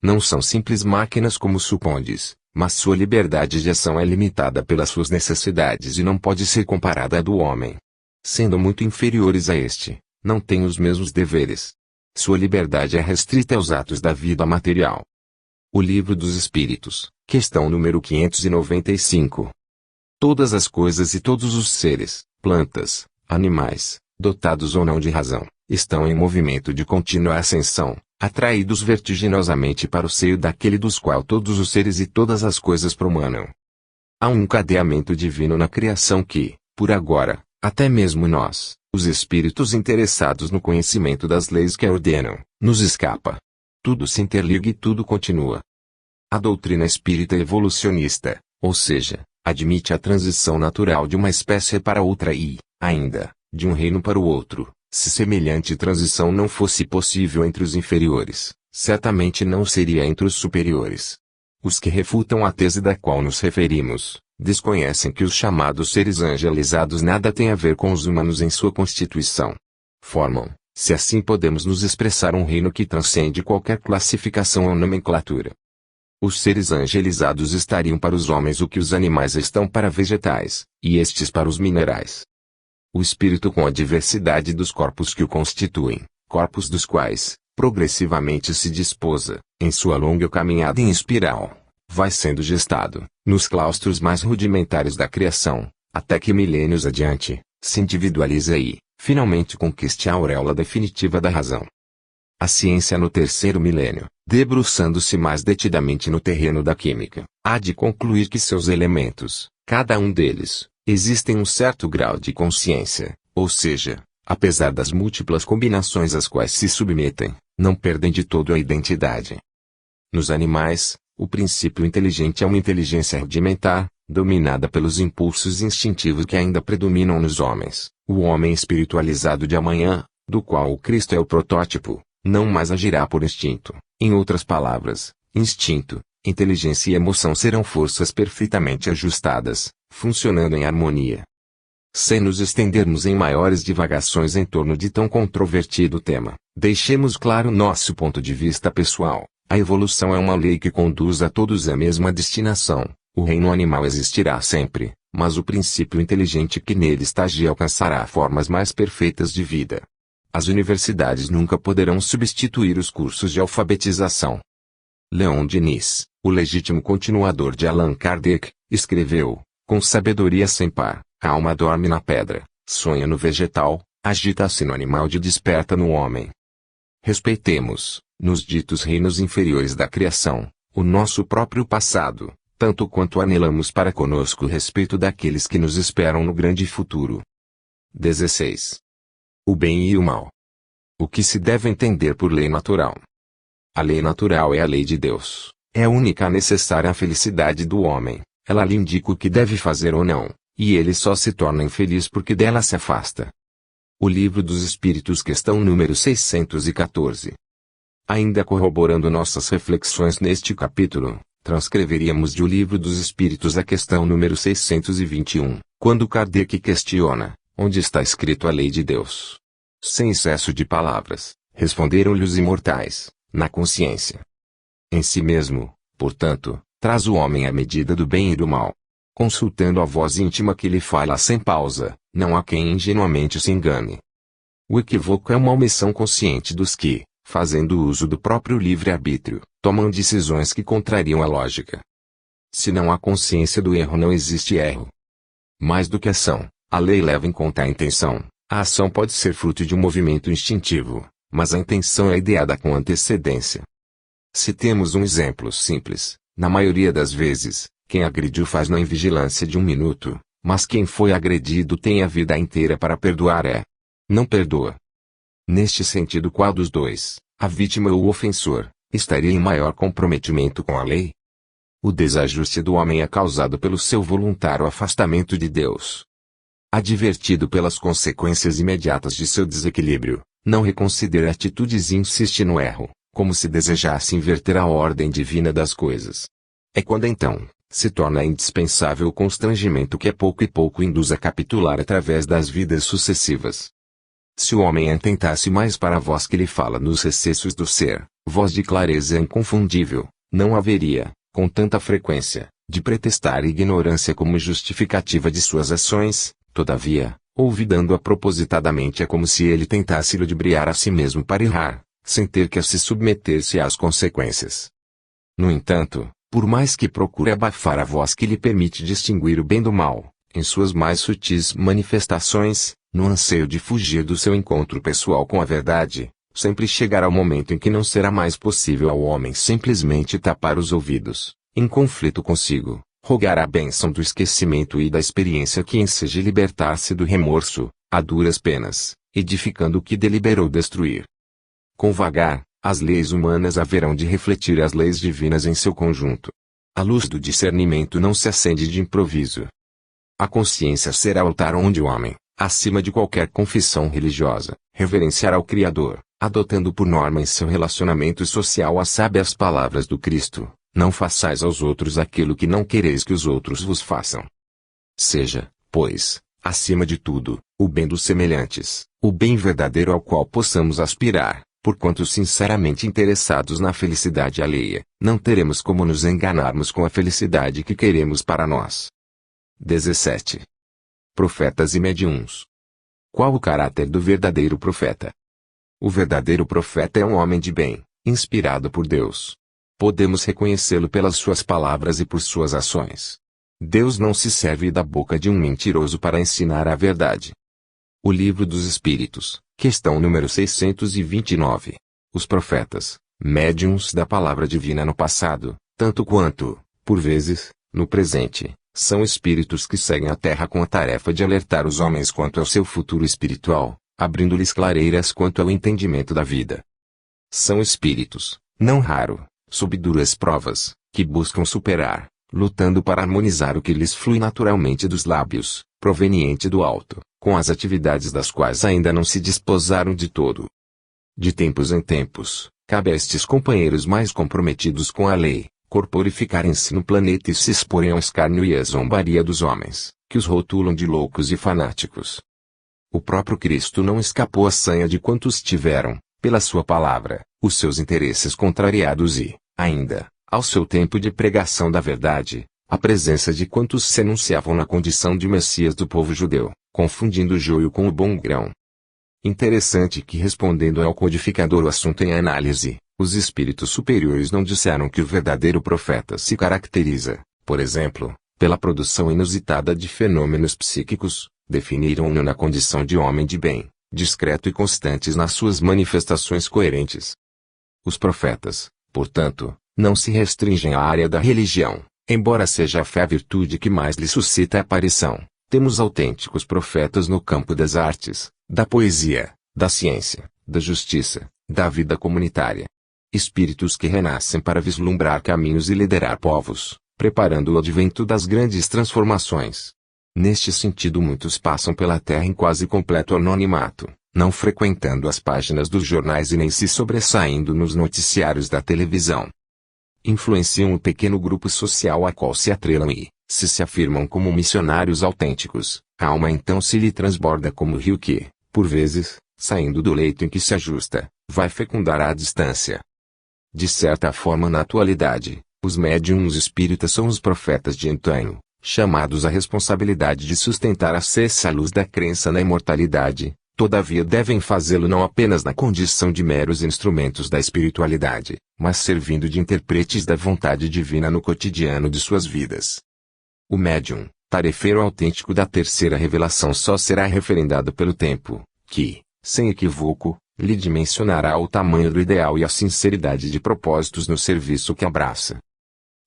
Não são simples máquinas como supondes, mas sua liberdade de ação é limitada pelas suas necessidades e não pode ser comparada à do homem. Sendo muito inferiores a este, não têm os mesmos deveres. Sua liberdade é restrita aos atos da vida material. O Livro dos Espíritos, questão número 595. Todas as coisas e todos os seres, plantas, animais, dotados ou não de razão, estão em movimento de contínua ascensão, atraídos vertiginosamente para o seio daquele dos qual todos os seres e todas as coisas promanam. Há um encadeamento divino na criação que, por agora, até mesmo nós, os espíritos interessados no conhecimento das leis que a ordenam, nos escapa. Tudo se interliga e tudo continua. A doutrina espírita evolucionista, ou seja, admite a transição natural de uma espécie para outra e, ainda, de um reino para o outro. Se semelhante transição não fosse possível entre os inferiores, certamente não seria entre os superiores. Os que refutam a tese da qual nos referimos, desconhecem que os chamados seres angelizados nada têm a ver com os humanos em sua constituição. Formam, se assim podemos nos expressar, um reino que transcende qualquer classificação ou nomenclatura. Os seres angelizados estariam para os homens o que os animais estão para vegetais, e estes para os minerais. O espírito, com a diversidade dos corpos que o constituem, corpos dos quais, progressivamente se disposa, em sua longa caminhada em espiral, vai sendo gestado, nos claustros mais rudimentares da criação, até que milênios adiante, se individualiza e, finalmente, conquiste a auréola definitiva da razão. A ciência no terceiro milênio, debruçando-se mais detidamente no terreno da química, há de concluir que seus elementos, cada um deles, existem um certo grau de consciência, ou seja, apesar das múltiplas combinações às quais se submetem, não perdem de todo a identidade. Nos animais, o princípio inteligente é uma inteligência rudimentar, dominada pelos impulsos instintivos que ainda predominam nos homens. O homem espiritualizado de amanhã, do qual o Cristo é o protótipo, não mais agirá por instinto. Em outras palavras, instinto, inteligência e emoção serão forças perfeitamente ajustadas, funcionando em harmonia. Sem nos estendermos em maiores divagações em torno de tão controvertido tema, deixemos claro nosso ponto de vista pessoal. A evolução é uma lei que conduz a todos à mesma destinação. O reino animal existirá sempre, mas o princípio inteligente que nele estagia alcançará formas mais perfeitas de vida. As universidades nunca poderão substituir os cursos de alfabetização. Leon Denis, o legítimo continuador de Allan Kardec, escreveu, com sabedoria sem par: a alma dorme na pedra, sonha no vegetal, agita-se no animal e desperta no homem. Respeitemos, nos ditos reinos inferiores da criação, o nosso próprio passado, tanto quanto anelamos para conosco o respeito daqueles que nos esperam no grande futuro. 16. O bem e o mal. O que se deve entender por lei natural? A lei natural é a lei de Deus, é a única necessária à felicidade do homem. Ela lhe indica o que deve fazer ou não, e ele só se torna infeliz porque dela se afasta. O Livro dos Espíritos, questão número 614. Ainda corroborando nossas reflexões neste capítulo, transcreveríamos de O Livro dos Espíritos a questão número 621, quando Kardec questiona, onde está escrito a lei de Deus? Sem excesso de palavras, responderam-lhe os imortais, na consciência. Em si mesmo, portanto, traz o homem a medida do bem e do mal. Consultando a voz íntima que lhe fala sem pausa, não há quem ingenuamente se engane. O equívoco é uma omissão consciente dos que, fazendo uso do próprio livre-arbítrio, tomam decisões que contrariam a lógica. Se não há consciência do erro, não existe erro. Mais do que ação, a lei leva em conta a intenção. A ação pode ser fruto de um movimento instintivo, mas a intenção é ideada com antecedência. Se temos um exemplo simples, na maioria das vezes, quem agrediu faz-no em vigilância de 1 minuto, mas quem foi agredido tem a vida inteira para perdoar não perdoa. Neste sentido, qual dos dois, a vítima ou o ofensor, estaria em maior comprometimento com a lei? O desajuste do homem é causado pelo seu voluntário afastamento de Deus. Advertido pelas consequências imediatas de seu desequilíbrio, não reconsidera atitudes e insiste no erro, como se desejasse inverter a ordem divina das coisas. É quando então, se torna indispensável o constrangimento que a pouco e pouco induz a capitular através das vidas sucessivas. Se o homem atentasse mais para a voz que lhe fala nos recessos do ser, voz de clareza inconfundível, não haveria, com tanta frequência, de pretextar ignorância como justificativa de suas ações. Todavia, olvidando-a propositadamente, é como se ele tentasse ludibriar a si mesmo para errar, sem ter que se submeter-se às consequências. No entanto, por mais que procure abafar a voz que lhe permite distinguir o bem do mal, em suas mais sutis manifestações, no anseio de fugir do seu encontro pessoal com a verdade, sempre chegará o momento em que não será mais possível ao homem simplesmente tapar os ouvidos, em conflito consigo, rogar a bênção do esquecimento e da experiência que enseje libertar-se do remorso, a duras penas, edificando o que deliberou destruir. Com vagar, as leis humanas haverão de refletir as leis divinas em seu conjunto. A luz do discernimento não se acende de improviso. A consciência será o altar onde o homem, acima de qualquer confissão religiosa, reverenciará o Criador, adotando por norma em seu relacionamento social as sábias palavras do Cristo: Não façais aos outros aquilo que não quereis que os outros vos façam. Seja, pois, acima de tudo, o bem dos semelhantes, o bem verdadeiro ao qual possamos aspirar, porquanto sinceramente interessados na felicidade alheia, não teremos como nos enganarmos com a felicidade que queremos para nós. 17. Profetas e médiuns. Qual o caráter do verdadeiro profeta? O verdadeiro profeta é um homem de bem, inspirado por Deus. Podemos reconhecê-lo pelas suas palavras e por suas ações. Deus não se serve da boca de um mentiroso para ensinar a verdade. O Livro dos Espíritos, questão número 629. Os profetas, médiuns da palavra divina no passado, tanto quanto, por vezes, no presente, são espíritos que seguem a terra com a tarefa de alertar os homens quanto ao seu futuro espiritual, abrindo-lhes clareiras quanto ao entendimento da vida. São espíritos, não raro, sob duras provas, que buscam superar, lutando para harmonizar o que lhes flui naturalmente dos lábios, proveniente do alto, com as atividades das quais ainda não se desposaram de todo. De tempos em tempos, cabe a estes companheiros mais comprometidos com a lei, corporificarem-se no planeta e se exporem ao escárnio e à zombaria dos homens, que os rotulam de loucos e fanáticos. O próprio Cristo não escapou à sanha de quantos tiveram, pela sua palavra, os seus interesses contrariados e, ainda, ao seu tempo de pregação da verdade, a presença de quantos se anunciavam na condição de Messias do povo judeu, confundindo o joio com o bom grão. Interessante que, respondendo ao codificador o assunto em análise, os espíritos superiores não disseram que o verdadeiro profeta se caracteriza, por exemplo, pela produção inusitada de fenômenos psíquicos, definiram-no na condição de homem de bem, discreto e constantes nas suas manifestações coerentes. Os profetas, portanto, não se restringem à área da religião, embora seja a fé a virtude que mais lhe suscita a aparição. Temos autênticos profetas no campo das artes, da poesia, da ciência, da justiça, da vida comunitária. Espíritos que renascem para vislumbrar caminhos e liderar povos, preparando o advento das grandes transformações. Neste sentido, muitos passam pela terra em quase completo anonimato, não frequentando as páginas dos jornais e nem se sobressaindo nos noticiários da televisão. Influenciam o pequeno grupo social a qual se atrelam e, se afirmam como missionários autênticos, a alma então se lhe transborda como rio que, por vezes, saindo do leito em que se ajusta, vai fecundar à distância. De certa forma, na atualidade, os médiuns espíritas são os profetas de antanho, chamados à responsabilidade de sustentar acesa a luz da crença na imortalidade, todavia devem fazê-lo não apenas na condição de meros instrumentos da espiritualidade, mas servindo de intérpretes da vontade divina no cotidiano de suas vidas. O médium, tarefeiro autêntico da terceira revelação, só será referendado pelo tempo, que, sem equívoco, lhe dimensionará o tamanho do ideal e a sinceridade de propósitos no serviço que abraça.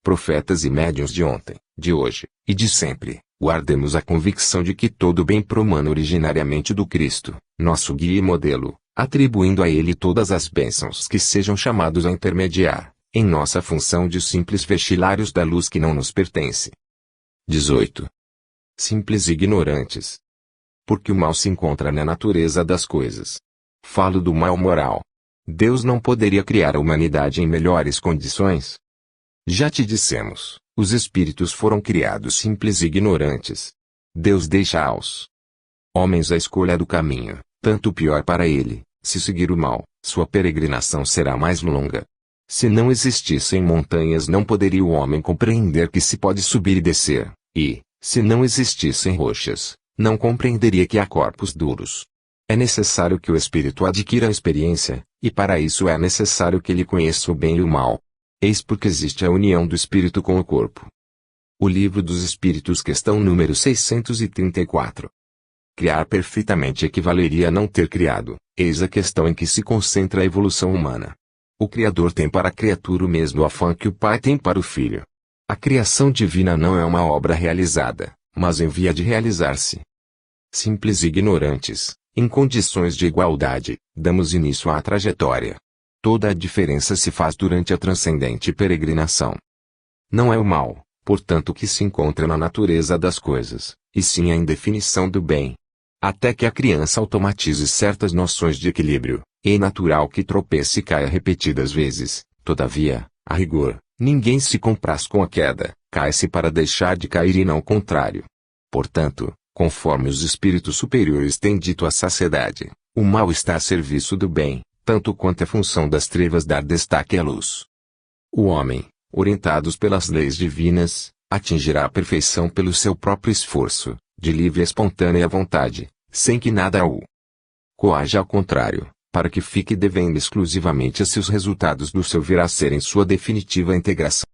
Profetas e médiuns de ontem, de hoje, e de sempre, guardemos a convicção de que todo bem promana originariamente do Cristo, nosso guia e modelo, atribuindo a ele todas as bênçãos que sejam chamados a intermediar, em nossa função de simples vestilhários da luz que não nos pertence. 18. Simples ignorantes. Porque o mal se encontra na natureza das coisas. Falo do mal moral. Deus não poderia criar a humanidade em melhores condições? Já te dissemos, os espíritos foram criados simples e ignorantes. Deus deixa aos homens a escolha do caminho, tanto pior para ele. Se seguir o mal, sua peregrinação será mais longa. Se não existissem montanhas, não poderia o homem compreender que se pode subir e descer, e, se não existissem rochas, não compreenderia que há corpos duros. É necessário que o espírito adquira a experiência, e para isso é necessário que ele conheça o bem e o mal. Eis porque existe a união do espírito com o corpo. O Livro dos Espíritos, questão número 634. Criar perfeitamente equivaleria a não ter criado, eis a questão em que se concentra a evolução humana. O Criador tem para a criatura o mesmo afã que o Pai tem para o Filho. A criação divina não é uma obra realizada, mas em via de realizar-se. Simples e ignorantes, em condições de igualdade, damos início à trajetória. Toda a diferença se faz durante a transcendente peregrinação. Não é o mal, portanto, que se encontra na natureza das coisas, e sim a indefinição do bem. Até que a criança automatize certas noções de equilíbrio, é natural que tropece e caia repetidas vezes. Todavia, a rigor, Ninguém se compraz com a queda, cai-se para deixar de cair e não o contrário. Portanto, conforme os espíritos superiores têm dito à saciedade, o mal está a serviço do bem, tanto quanto é função das trevas dar destaque à luz. O homem, orientados pelas leis divinas, atingirá a perfeição pelo seu próprio esforço, de livre e espontânea vontade, sem que nada o coaja ao contrário, para que fique devendo exclusivamente a si os resultados do seu vir a ser em sua definitiva integração.